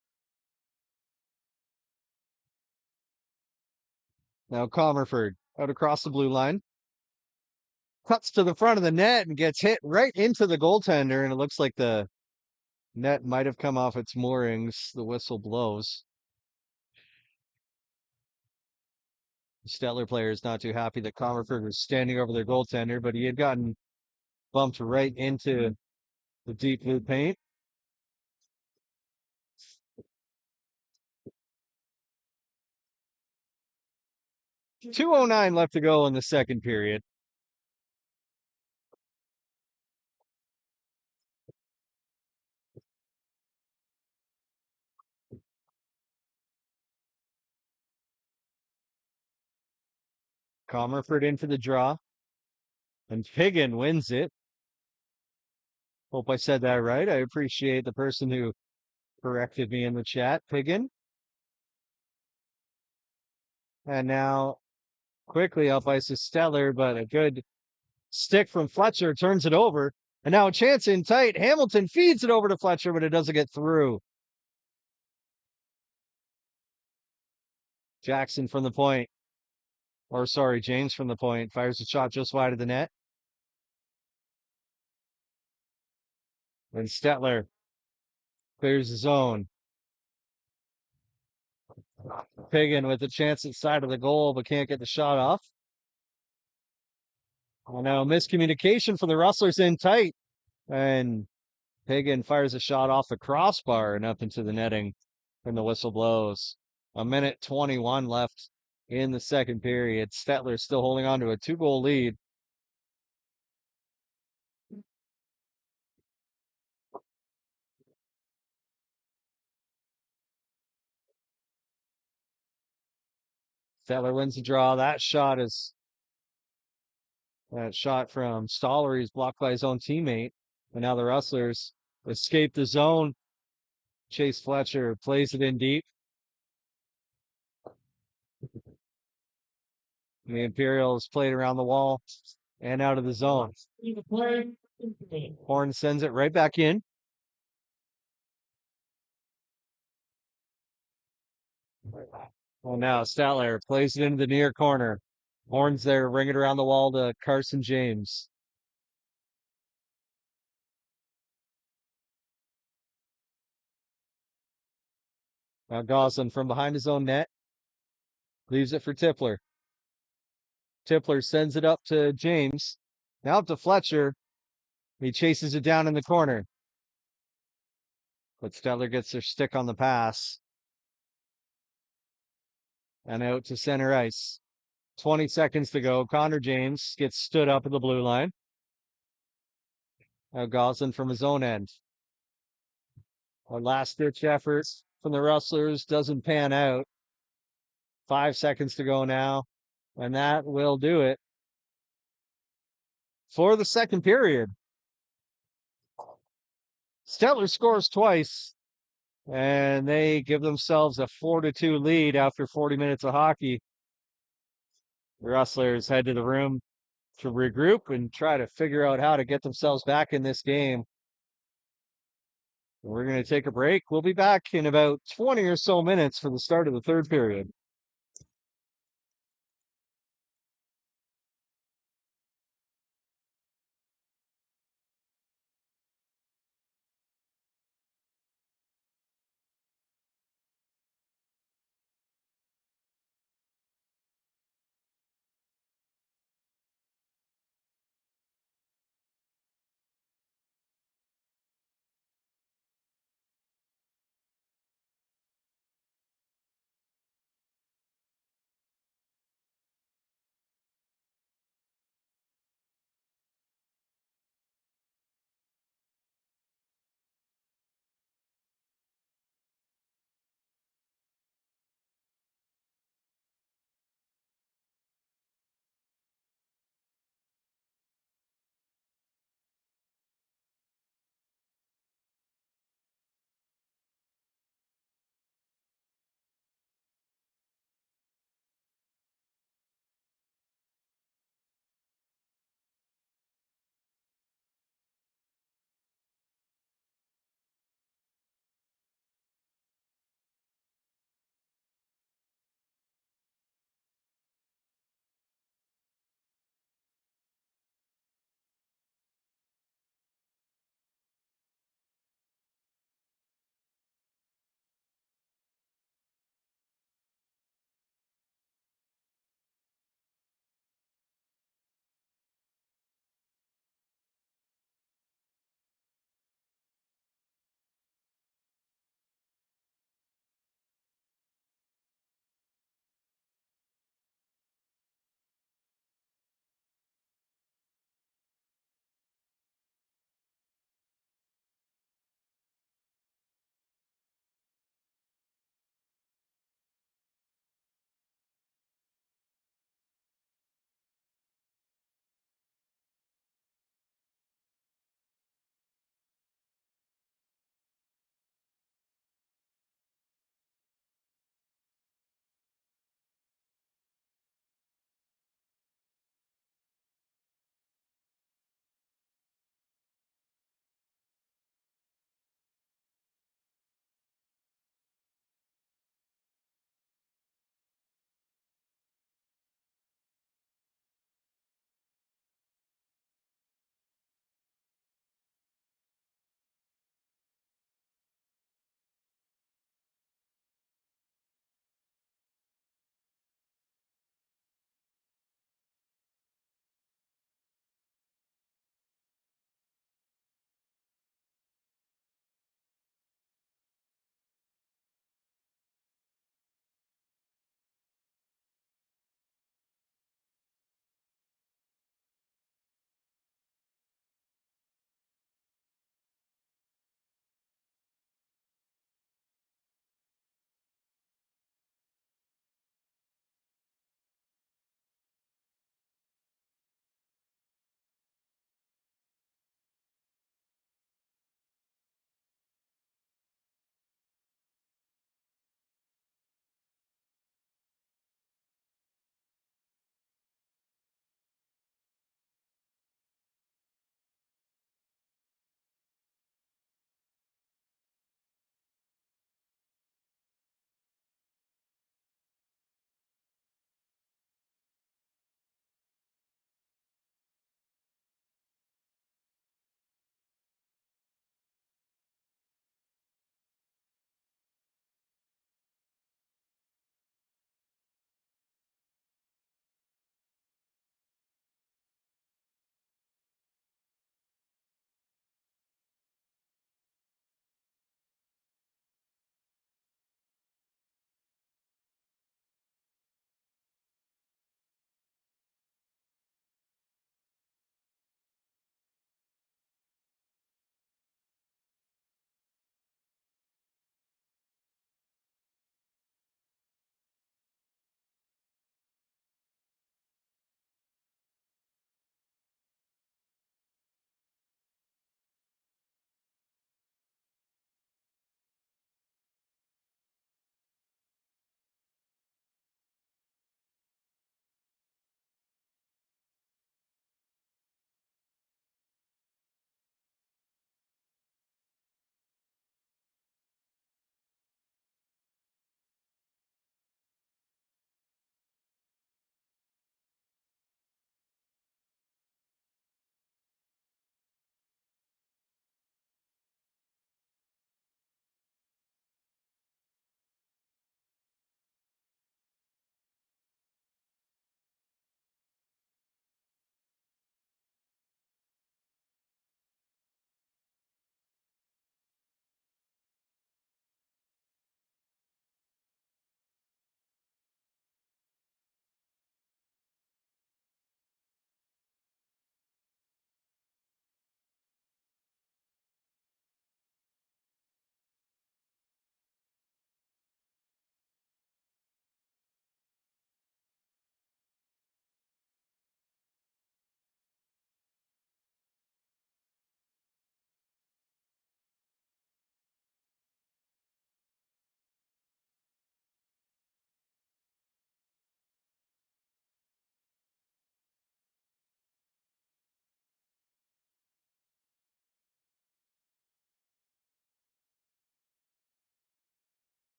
Now Comerford out across the blue line. Cuts to the front of the net and gets hit right into the goaltender, and it looks like the net might have come off its moorings. The whistle blows. The Stettler player is not too happy that Comerford was standing over their goaltender, but he had gotten bumped right into the deep blue paint. 2:09 left to go in the second period. Comerford in for the draw. And Piggin wins it. Hope I said that right. I appreciate the person who corrected me in the chat, Piggin. And now quickly up ice is Stettler, but a good stick from Fletcher turns it over. And now a chance in tight. Hamilton feeds it over to Fletcher, but it doesn't get through. Jackson from the point. Or sorry, James from the point. Fires a shot just wide of the net. And Stettler clears the zone. Piggin with a chance at side of the goal, but can't get the shot off. Oh, now miscommunication for the Rustlers in tight. And Piggin fires a shot off the crossbar and up into the netting. And the whistle blows. 1:21 left in the second period. Stettler still holding on to a 2-goal lead. Stettler wins the draw. That shot from Stollery is blocked by his own teammate. And now the Rustlers escape the zone. Chase Fletcher plays it in deep. The Imperials played around the wall and out of the zone. Horn sends it right back in. Well, now Stettler plays it into the near corner. Horn's there, ring it around the wall to Carson James. Now Goslin from behind his own net. Leaves it for Tippler. Tippler sends it up to James. Now up to Fletcher. He chases it down in the corner. But Stettler gets their stick on the pass. And out to center ice. 20 seconds to go. Connor James gets stood up at the blue line. Now Goslin from his own end. Our last-ditch effort from the Rustlers doesn't pan out. 5 seconds to go now. And that will do it for the second period. Stettler scores twice, and they give themselves a 4-2 lead after 40 minutes of hockey. The Rustlers head to the room to regroup and try to figure out how to get themselves back in this game. We're going to take a break. We'll be back in about 20 or so minutes for the start of the third period.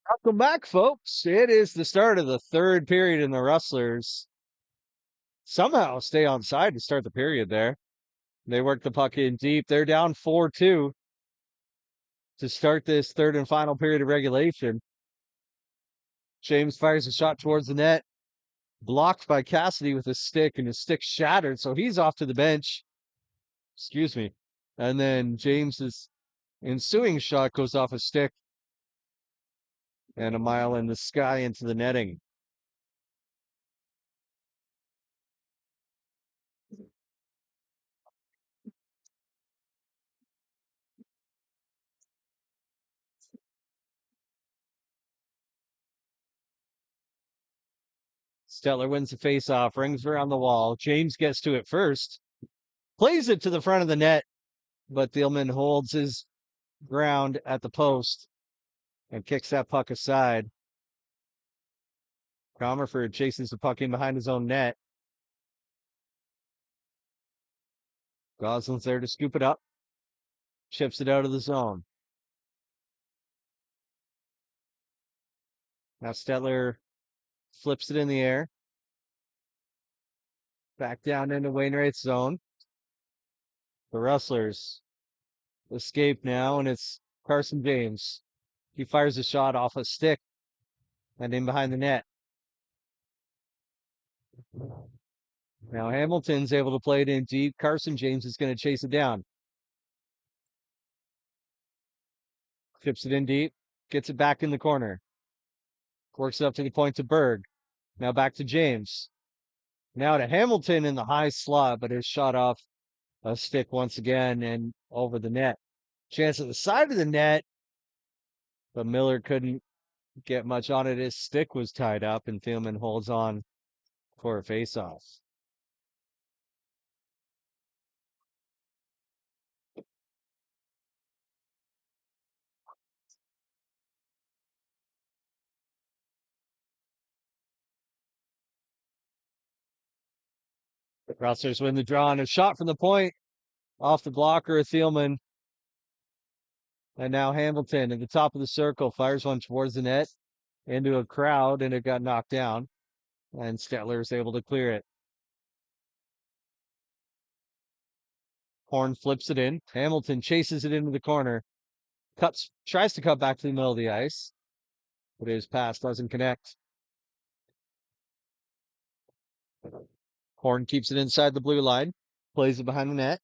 Welcome back, folks. It is the start of the third period, and the Rustlers somehow stay on side to start the period there. They work the puck in deep. They're down 4-2 to start this third and final period of regulation. James fires a shot towards the net, blocked by Cassidy with his stick, and his stick shattered, so he's off to the bench. Excuse me. And then James's ensuing shot goes off a stick and a mile in the sky into the netting. Stettler wins the faceoff, rings around the wall. James gets to it first, plays it to the front of the net, but Thielman holds his ground at the post and kicks that puck aside. Comerford chases the puck in behind his own net. Goslin's there to scoop it up, chips it out of the zone. Now Stettler flips it in the air. Back down into Wainwright's zone. The Rustlers escape now, and it's Carson James. He fires a shot off a stick and in behind the net. Now Hamilton's able to play it in deep. Carson James is going to chase it down. Chips it in deep. Gets it back in the corner. Works it up to the point to Berg. Now back to James. Now to Hamilton in the high slot, but his shot off a stick once again and over the net. Chance at the side of the net, but Miller couldn't get much on it. His stick was tied up, and Thielman holds on for a faceoff. The Rustlers win the draw on a shot from the point off the blocker of Thielman. And now Hamilton at the top of the circle fires one towards the net into a crowd, and it got knocked down. And Stettler is able to clear it. Horn flips it in. Hamilton chases it into the corner. Tries to cut back to the middle of the ice, but his pass doesn't connect. Horn keeps it inside the blue line, plays it behind the net.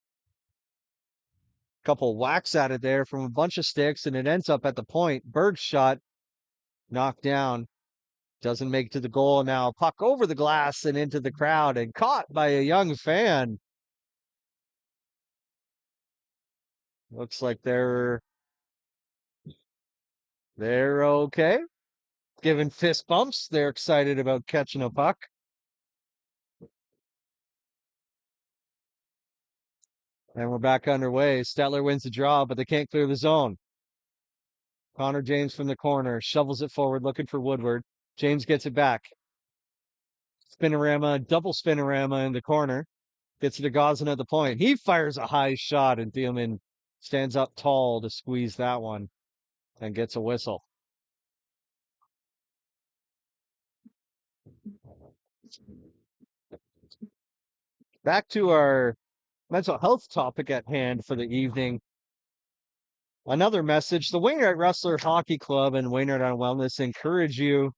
Couple whacks at it there from a bunch of sticks, and it ends up at the point. Berg's shot knocked down. Doesn't make it to the goal. Now puck over the glass and into the crowd and caught by a young fan. Looks like they're okay. Giving fist bumps. They're excited about catching a puck. And we're back underway. Stettler wins the draw, but they can't clear the zone. Connor James from the corner shovels it forward, looking for Woodward. James gets it back. Spinorama, double spinorama in the corner. Gets it to Goslin at the point. He fires a high shot, and Thielman stands up tall to squeeze that one and gets a whistle. Back to our mental health topic at hand for the evening. Another message. The Wainwright Rustler Hockey Club and Wainwright on Wellness encourage you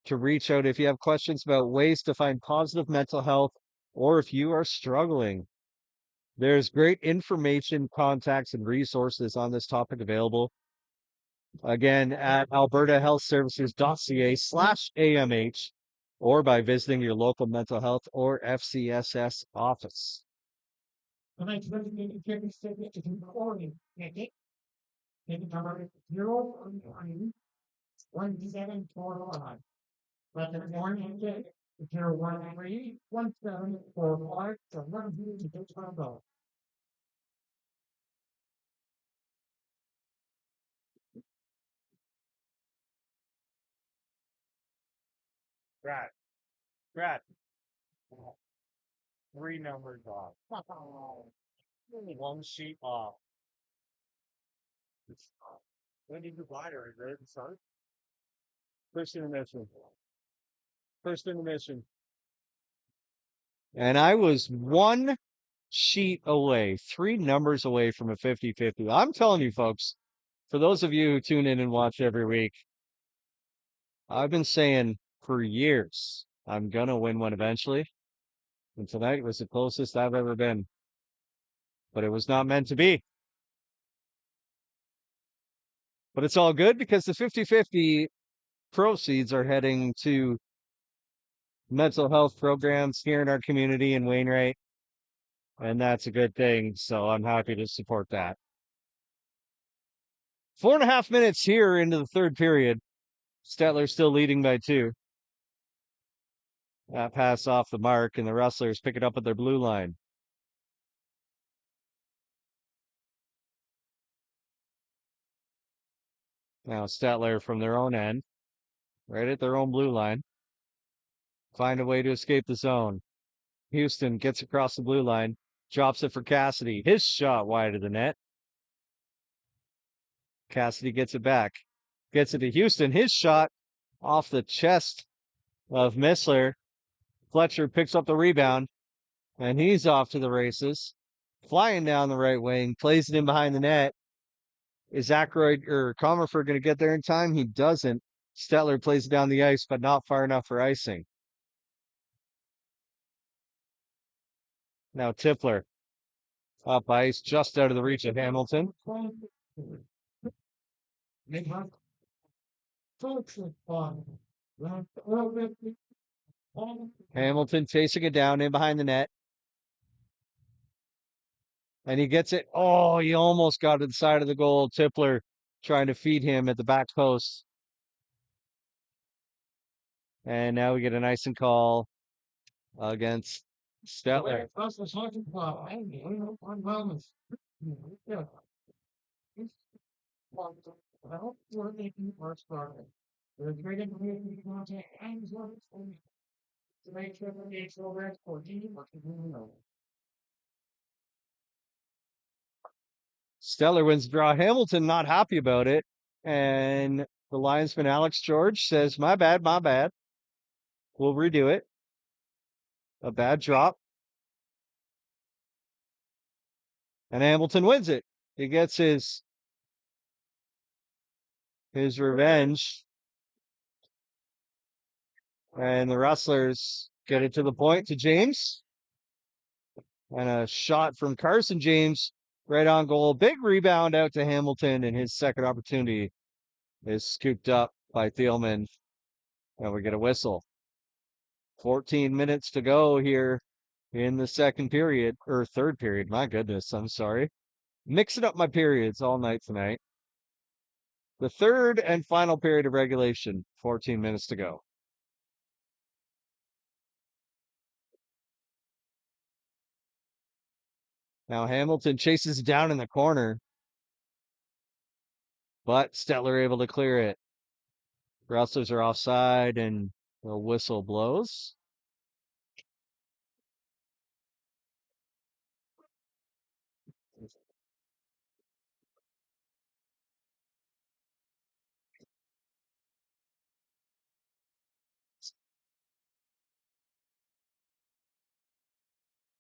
to reach out if you have questions about ways to find positive mental health or if you are struggling. There's great information, contacts, and resources on this topic available. Again, at albertahealthservices.ca/AMH or by visiting your local mental health or FCSS office. But the morning did 013-1745 to 1 Brad, Brad, 3 numbers off. Only 1 sheet off. When did you buy her? Is it start? First intermission. First intermission. And I was one sheet away, three numbers away from a 50-50. I'm telling you, folks, for those of you who tune in and watch every week, I've been saying for years, I'm going to win one eventually. And tonight was the closest I've ever been. But it was not meant to be. But it's all good because the 50-50 proceeds are heading to mental health programs here in our community in Wainwright. And that's a good thing. So I'm happy to support that. 4.5 minutes here into the third period. Stettler still leading by 2. That pass off the mark, and the Rustlers pick it up at their blue line. Now Stettler from their own end, right at their own blue line. Find a way to escape the zone. Houston gets across the blue line, drops it for Cassidy. His shot wide of the net. Cassidy gets it back. Gets it to Houston. His shot off the chest of Missler. Fletcher picks up the rebound, and he's off to the races. Flying down the right wing, plays it in behind the net. Is Ackroyd or Comerford going to get there in time? He doesn't. Stettler plays it down the ice, but not far enough for icing. Now Tippler up ice, just out of the reach of Hamilton. Hamilton chasing it down in behind the net. And he gets it. Oh, he almost got to the side of the goal. Tippler trying to feed him at the back post. And now we get an icing call against Stettler. Stettler wins the draw. Hamilton not happy about it. And the linesman, Alex George, says, my bad, my bad. We'll redo it. A bad drop. And Hamilton wins it. He gets his revenge. And the Rustlers get it to the point to James. And a shot from Carson James right on goal. Big rebound out to Hamilton, and his second opportunity is scooped up by Thielman. And we get a whistle. 14 minutes to go here in the second period, or third period. My goodness, I'm sorry. Mixing up my periods all night tonight. The third and final period of regulation, 14 minutes to go. Now Hamilton chases it down in the corner, but Stettler able to clear it. Rustlers are offside, and the whistle blows.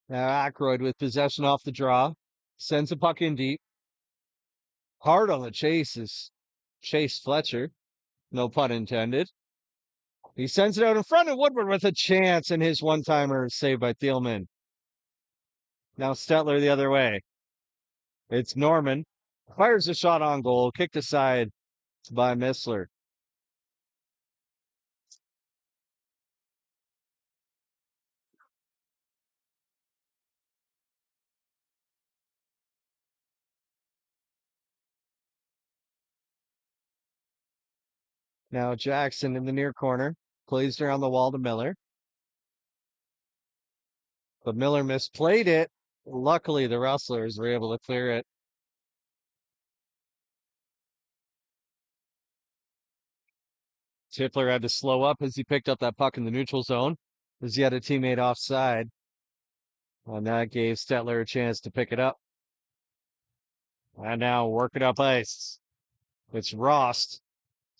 Now Ackroyd with possession off the draw, sends a puck in deep. Hard on the chase is Chase Fletcher, no pun intended. He sends it out in front of Woodward with a chance, and his one-timer is saved by Thielman. Now Stettler the other way. It's Norman. Fires a shot on goal, kicked aside by Missler. Now Jackson in the near corner. Plays around the wall to Miller. But Miller misplayed it. Luckily, the Rustlers were able to clear it. Tippler had to slow up as he picked up that puck in the neutral zone, as he had a teammate offside. And that gave Stettler a chance to pick it up. And now work it up ice. It's Rost.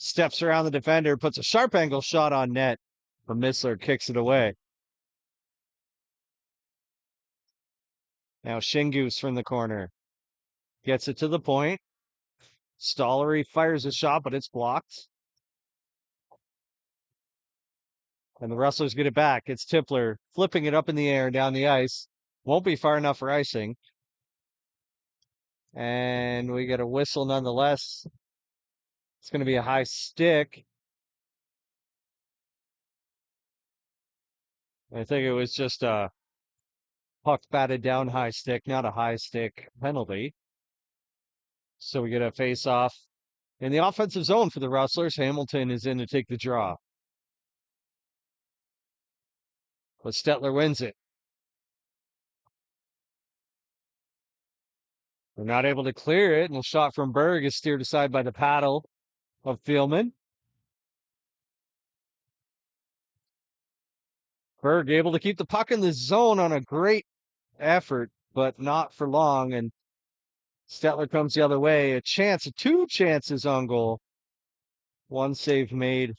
Steps around the defender, puts a sharp angle shot on net, but Missler kicks it away. Now Shingus from the corner gets it to the point. Stollery fires a shot, but it's blocked. And the Rustlers get it back. It's Tippler flipping it up in the air down the ice. Won't be far enough for icing. And we get a whistle nonetheless. It's going to be a high stick. I think it was just a puck batted down high stick, not a high stick penalty. So we get a face off in the offensive zone for the Rustlers. Hamilton is in to take the draw. But Stettler wins it. They're not able to clear it, and the shot from Berg is steered aside by the paddle of Thielman. Berg able to keep the puck in the zone on a great effort, but not for long. And Stettler comes the other way. Two chances on goal. One save made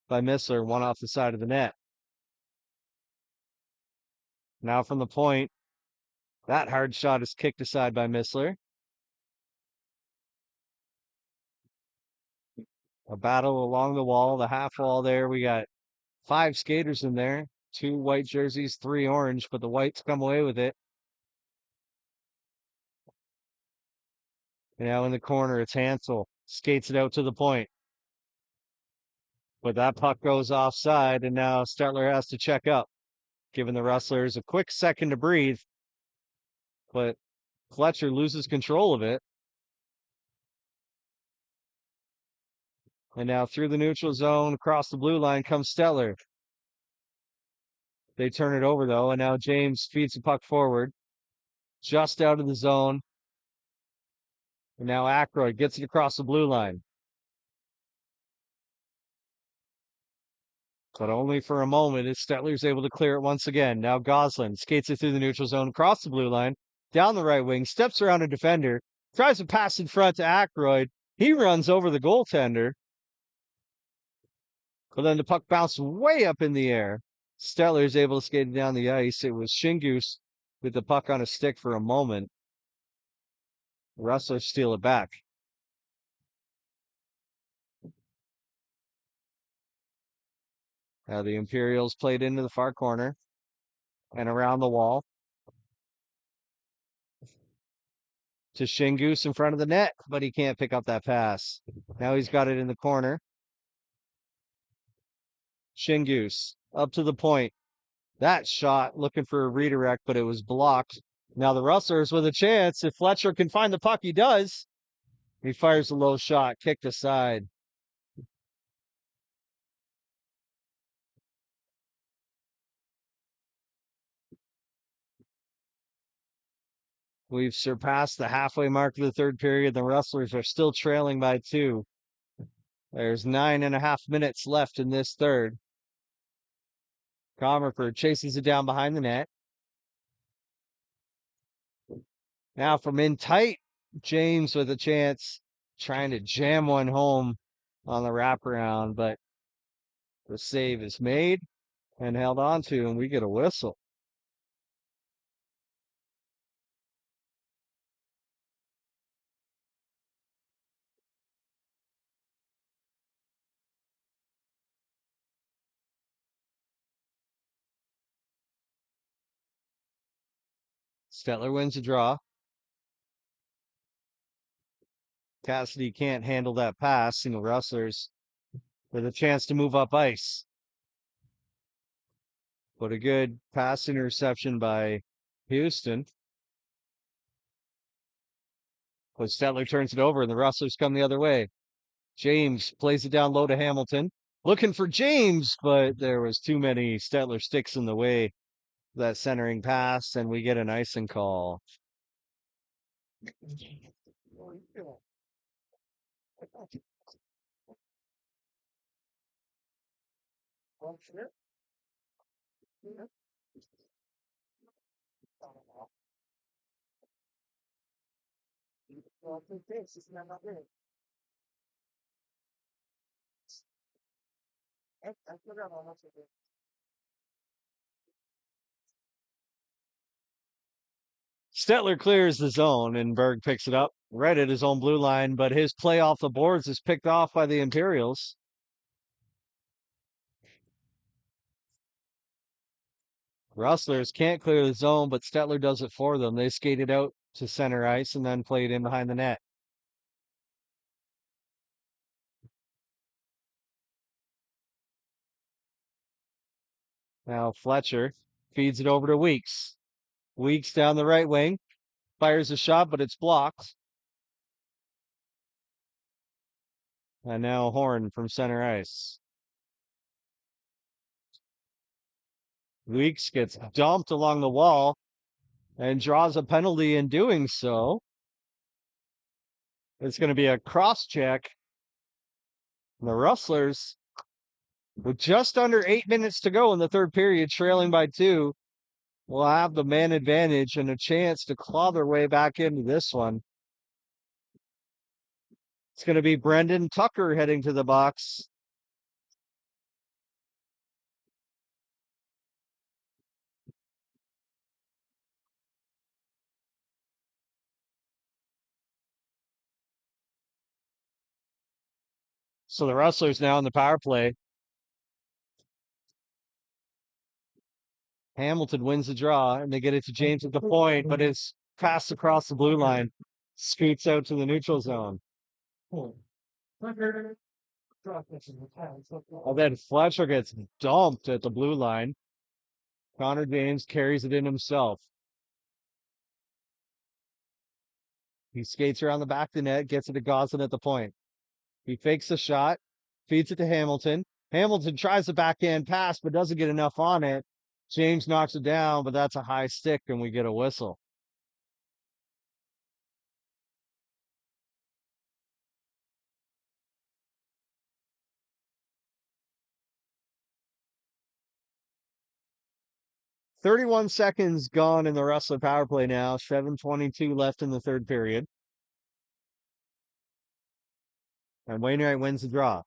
by Missler, one off the side of the net. Now from the point, that hard shot is kicked aside by Missler. A battle along the wall, the half wall there. We got 5 skaters in there, 2 white jerseys, 3 orange, but the whites come away with it. Now in the corner, it's Hansel. Skates it out to the point. But that puck goes offside, and now Stettler has to check up, giving the Rustlers a quick second to breathe. But Fletcher loses control of it. And now through the neutral zone, across the blue line comes Stettler. They turn it over, though, and now James feeds the puck forward, just out of the zone. And now Aykroyd gets it across the blue line. But only for a moment as Stettler's able to clear it once again. Now Goslin skates it through the neutral zone, across the blue line, down the right wing, steps around a defender, tries to pass in front to Aykroyd. He runs over the goaltender. But then the puck bounced way up in the air. Stettler is able to skate it down the ice. It was Shingus with the puck on a stick for a moment. Rustlers steal it back. Now the Imperials played into the far corner and around the wall to Shingus in front of the net, but he can't pick up that pass. Now he's got it in the corner. Shingus up to the point. That shot looking for a redirect, but it was blocked. Now the Rustlers with a chance. If Fletcher can find the puck, he does. He fires a low shot, kicked aside. We've surpassed the halfway mark of the third period. The Rustlers are still trailing by 2. There's 9.5 minutes left in this third. Comerford chases it down behind the net. Now from in tight, James with a chance, trying to jam one home on the wraparound, but the save is made and held on to, and we get a whistle. Stettler wins the draw. Cassidy can't handle that pass, and the Rustlers with a chance to move up ice. But a good pass interception by Houston. But Stettler turns it over, and the Rustlers come the other way. James plays it down low to Hamilton. Looking for James, but there was too many Stettler sticks in the way of that centering pass, and we get an icing call. Stettler clears the zone and Berg picks it up right at his own blue line, but his play off the boards is picked off by the Imperials. Rustlers can't clear the zone, but Stettler does it for them. They skate it out to center ice and then play it in behind the net. Now Fletcher feeds it over to Weeks. Weeks down the right wing, fires a shot, but it's blocked. And now Horn from center ice. Weeks gets dumped along the wall and draws a penalty in doing so. It's going to be a cross check. The Rustlers, with just under 8 minutes to go in the third period, trailing by 2, will have the man advantage and a chance to claw their way back into this one. It's going to be Brendan Tucker heading to the box. So the Rustlers now in the power play. Hamilton wins the draw, and they get it to James at the point, but it's passed across the blue line, scoots out to the neutral zone. And then Fletcher gets dumped at the blue line. Connor James carries it in himself. He skates around the back of the net, gets it to Gosselin at the point. He fakes a shot, feeds it to Hamilton. Hamilton tries the backhand pass, but doesn't get enough on it. James knocks it down, but that's a high stick, and we get a whistle. "31 seconds gone in the Rustler power play now. 7:22 left in the third period. And Wainwright wins the draw.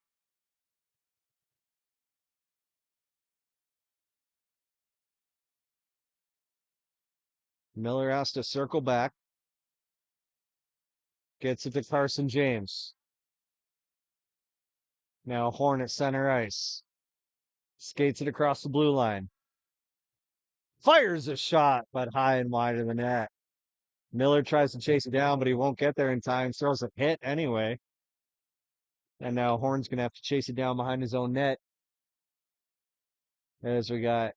Miller has to circle back. Gets it to Carson James. Now Horn at center ice. Skates it across the blue line. Fires a shot, but high and wide of the net. Miller tries to chase it down, but he won't get there in time. Throws a hit anyway. And now Horn's going to have to chase it down behind his own net. As we got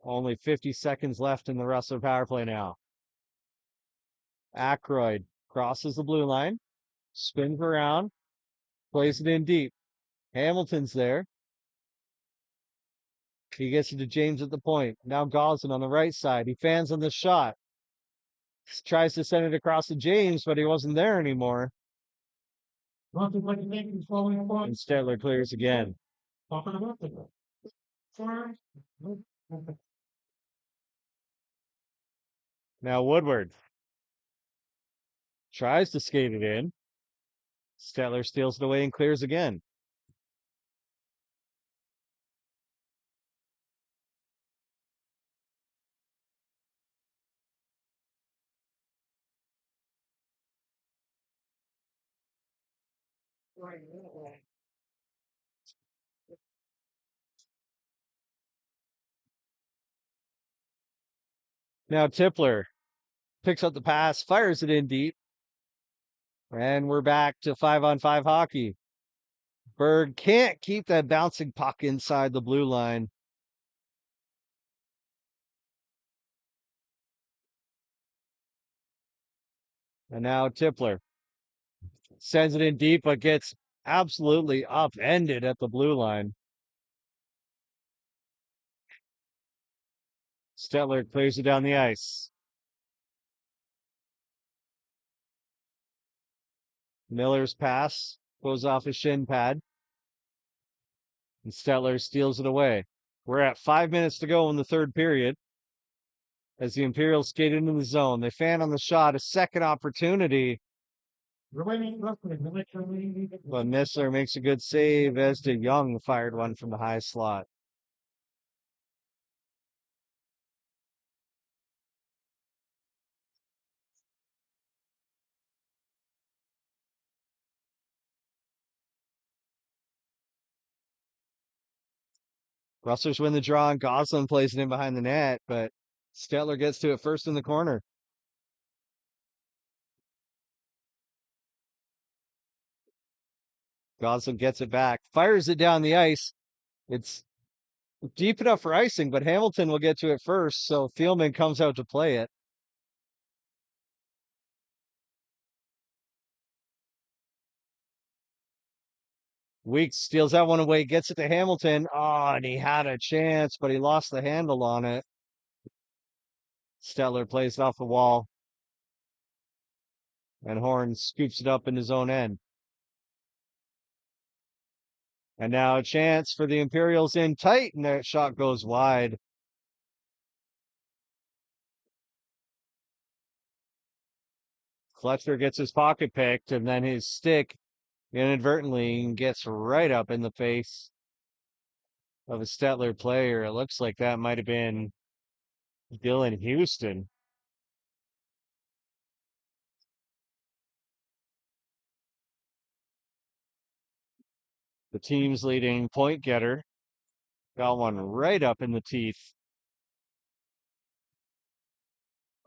only 50 seconds left in the Rustler power play now. Aykroyd crosses the blue line, spins around, plays it in deep. Hamilton's there. He gets it to James at the point. Now Gosselin on the right side. He fans on the shot. Tries to send it across to James, but he wasn't there anymore. And Stettler clears again. Now Woodward tries to skate it in. Stettler steals it away and clears again. Now Tippler picks up the pass, fires it in deep. And we're back to 5-on-5 hockey. Berg can't keep that bouncing puck inside the blue line. And now Tippler sends it in deep, but gets absolutely upended at the blue line. Stettler clears it down the ice. Miller's pass goes off his shin pad. And Stettler steals it away. We're at 5 minutes to go in the third period. As the Imperials skate into the zone, they fan on the shot, a second opportunity. But Missler makes a good save as De Young fired one from the high slot. Rustlers win the draw, and Goslin plays it in behind the net, but Stettler gets to it first in the corner. Goslin gets it back, fires it down the ice. It's deep enough for icing, but Hamilton will get to it first, so Thielman comes out to play it. Weeks steals that one away, gets it to Hamilton. Oh, and he had a chance, but he lost the handle on it. Stettler plays it off the wall, and Horn scoops it up in his own end. And now a chance for the Imperials in tight, and that shot goes wide. Fletcher gets his pocket picked, and then his stick inadvertently gets right up in the face of a Stettler player. It looks like that might have been Dylan Houston. The team's leading point getter got one right up in the teeth.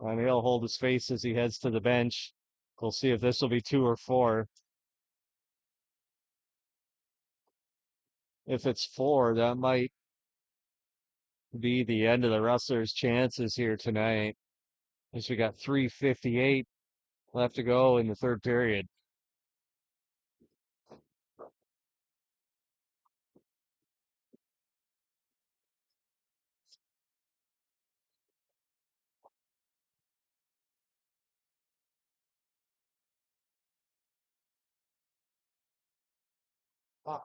And he'll hold his face as he heads to the bench. We'll see if this will be 2 or 4. If it's 4, that might be the end of the Rustlers' chances here tonight. As we got 3:58 left to go in the third period. Ah,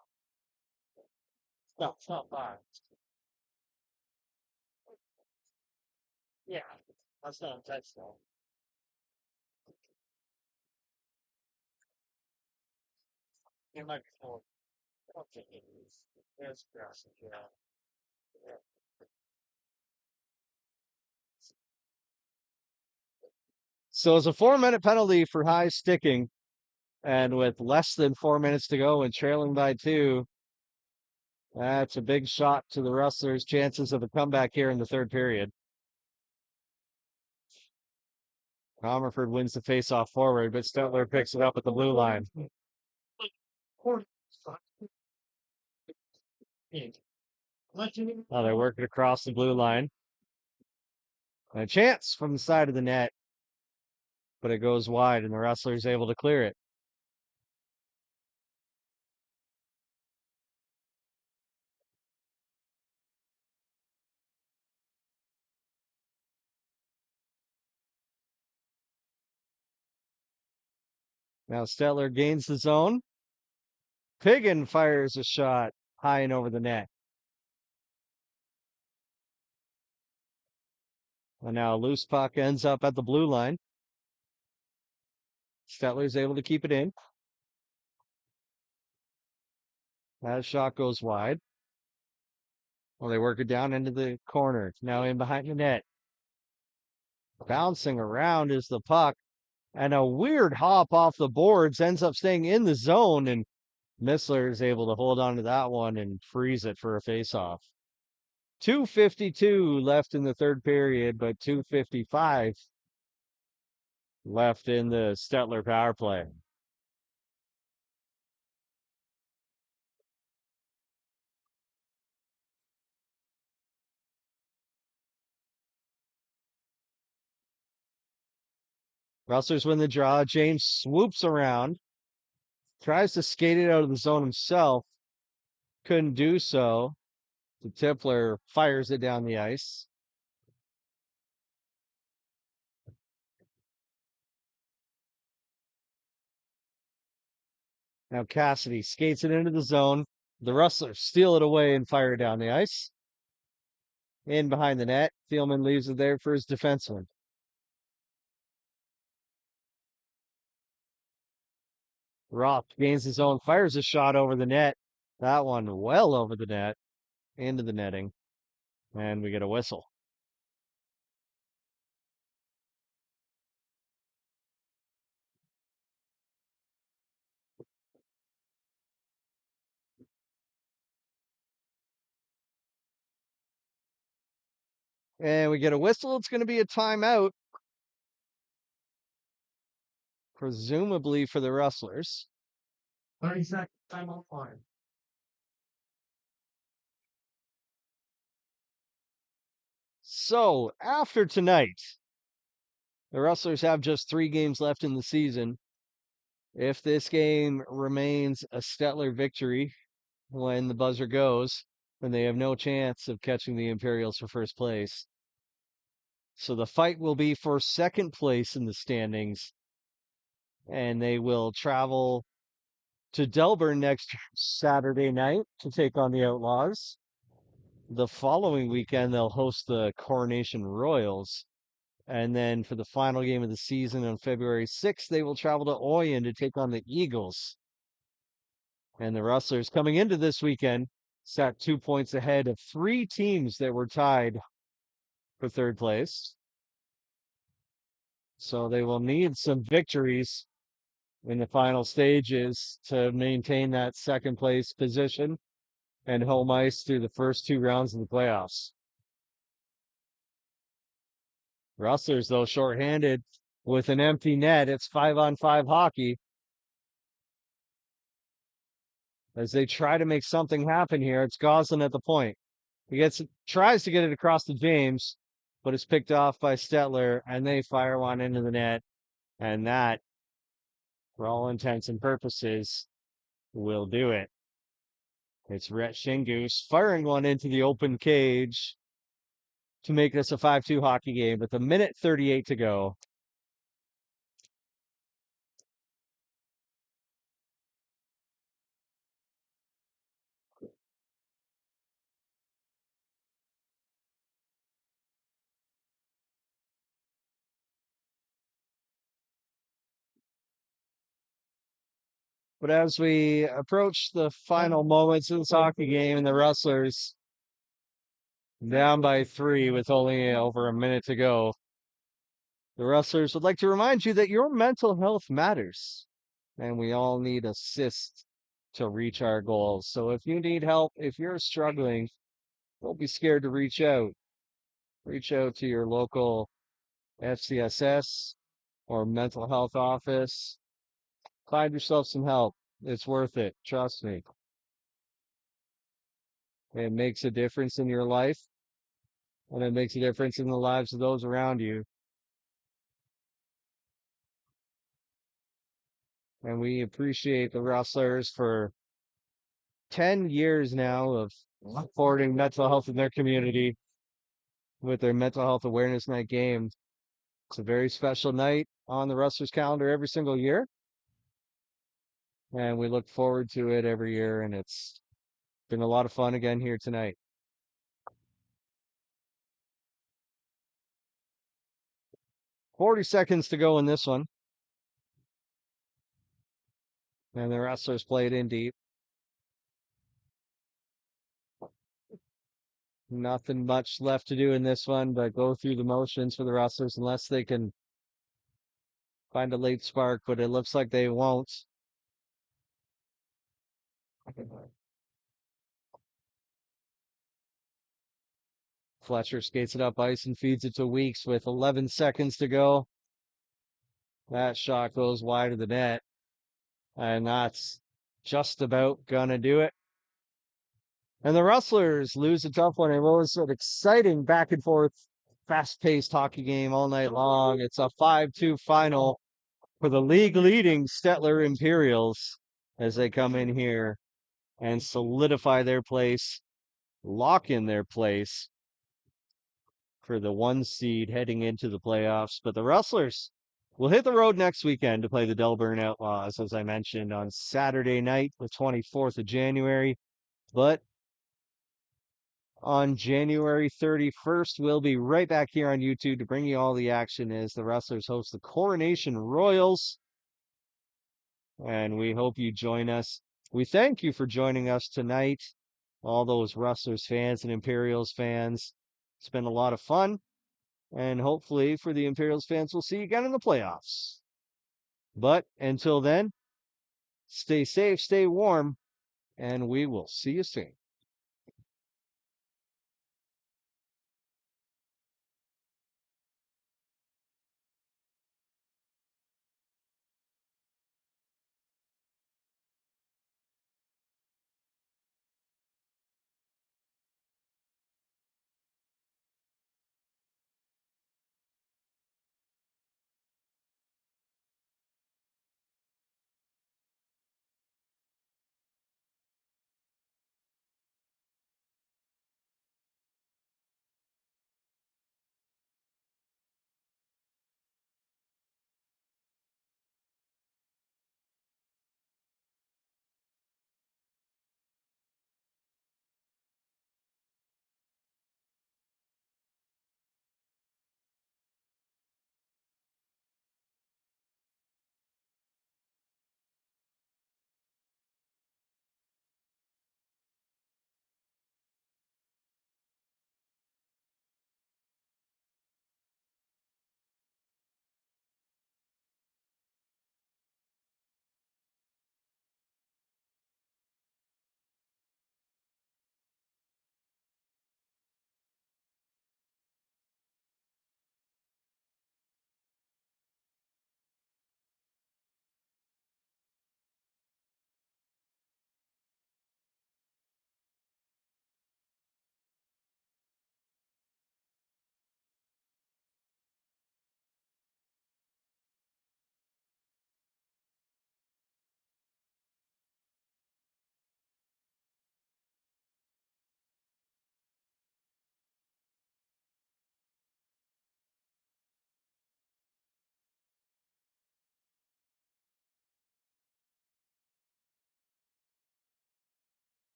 no, it's not bad. Yeah, that's not intentional. It might be full. I don't think it is. There's grass, yeah. So it's a 4-minute penalty for high sticking. And with less than 4 minutes to go and trailing by 2, that's a big shot to the Rustlers' chances of a comeback here in the third period. Comerford wins the faceoff forward, but Stettler picks it up at the blue line. Now they're working across the blue line. And a chance from the side of the net, but it goes wide, and the Rustlers able to clear it. Now Stettler gains the zone. Piggin fires a shot high and over the net. And now a loose puck ends up at the blue line. Stettler's able to keep it in. That shot goes wide. Well, they work it down into the corner. Now in behind the net. Bouncing around is the puck. And a weird hop off the boards ends up staying in the zone. And Missler is able to hold on to that one and freeze it for a faceoff. 2:52 left in the third period, but 2:55 left in the Stettler power play. Rustlers win the draw. James swoops around, tries to skate it out of the zone himself. Couldn't do so. The Tippler fires it down the ice. Now Cassidy skates it into the zone. The Rustlers steal it away and fire it down the ice. In behind the net. Thielman leaves it there for his defenseman. Roth gains his own, fires a shot over the net. That one well over the net, into the netting. And we get a whistle. And we get a whistle. It's going to be a timeout, presumably for the Rustlers. 30-second timeout line. So after tonight, the Rustlers have just 3 games left in the season. If this game remains a Stettler victory when the buzzer goes, then they have no chance of catching the Imperials for first place. So the fight will be for second place in the standings, and they will travel to Delburn next Saturday night to take on the Outlaws. The following weekend, they'll host the Coronation Royals. And then for the final game of the season on February 6th, they will travel to Oyen to take on the Eagles. And the Rustlers coming into this weekend sat 2 points ahead of 3 teams that were tied for third place. So they will need some victories in the final stages to maintain that second place position and home ice through the first 2 rounds of the playoffs. Rustlers, though, shorthanded with an empty net. It's 5-on-5 hockey as they try to make something happen here. It's Goslin at the point. He tries to get it across to James, but it's picked off by Stettler, and they fire one into the net. And that, for all intents and purposes, will do it. It's Rhett Shingoose firing one into the open cage to make this a 5-2 hockey game with 1:38 to go. But as we approach the final moments of this hockey game, and the Rustlers down by 3 with only over a minute to go, the Rustlers would like to remind you that your mental health matters, and we all need assist to reach our goals. So if you need help, if you're struggling, don't be scared to reach out. Reach out to your local FCSS or mental health office. Find yourself some help. It's worth it. Trust me. It makes a difference in your life, and it makes a difference in the lives of those around you. And we appreciate the Rustlers for 10 years now of supporting mental health in their community with their mental health awareness night game. It's a very special night on the Rustlers calendar every single year. And we look forward to it every year. And it's been a lot of fun again here tonight. 40 seconds to go in this one. And the Rustlers played in deep. Nothing much left to do in this one, but go through the motions for the Rustlers unless they can find a late spark, but it looks like they won't. Fletcher skates it up ice and feeds it to Weeks with 11 seconds to go. That shot goes wide of the net, and that's just about gonna do it. And the Rustlers lose a tough one. It was an exciting back and forth, fast-paced hockey game all night long. It's a 5-2 final for the league leading Stettler Imperials as they come in here and solidify their place, lock in their place for the 1 seed heading into the playoffs. But the Rustlers will hit the road next weekend to play the Delburn Outlaws, as I mentioned, on Saturday night, the 24th of January. But on January 31st, we'll be right back here on YouTube to bring you all the action as the Rustlers host the Coronation Royals. and we hope you join us. We thank you for joining us tonight, all those Rustlers fans and Imperials fans. It's been a lot of fun, and hopefully for the Imperials fans, we'll see you again in the playoffs. But until then, stay safe, stay warm, and we will see you soon.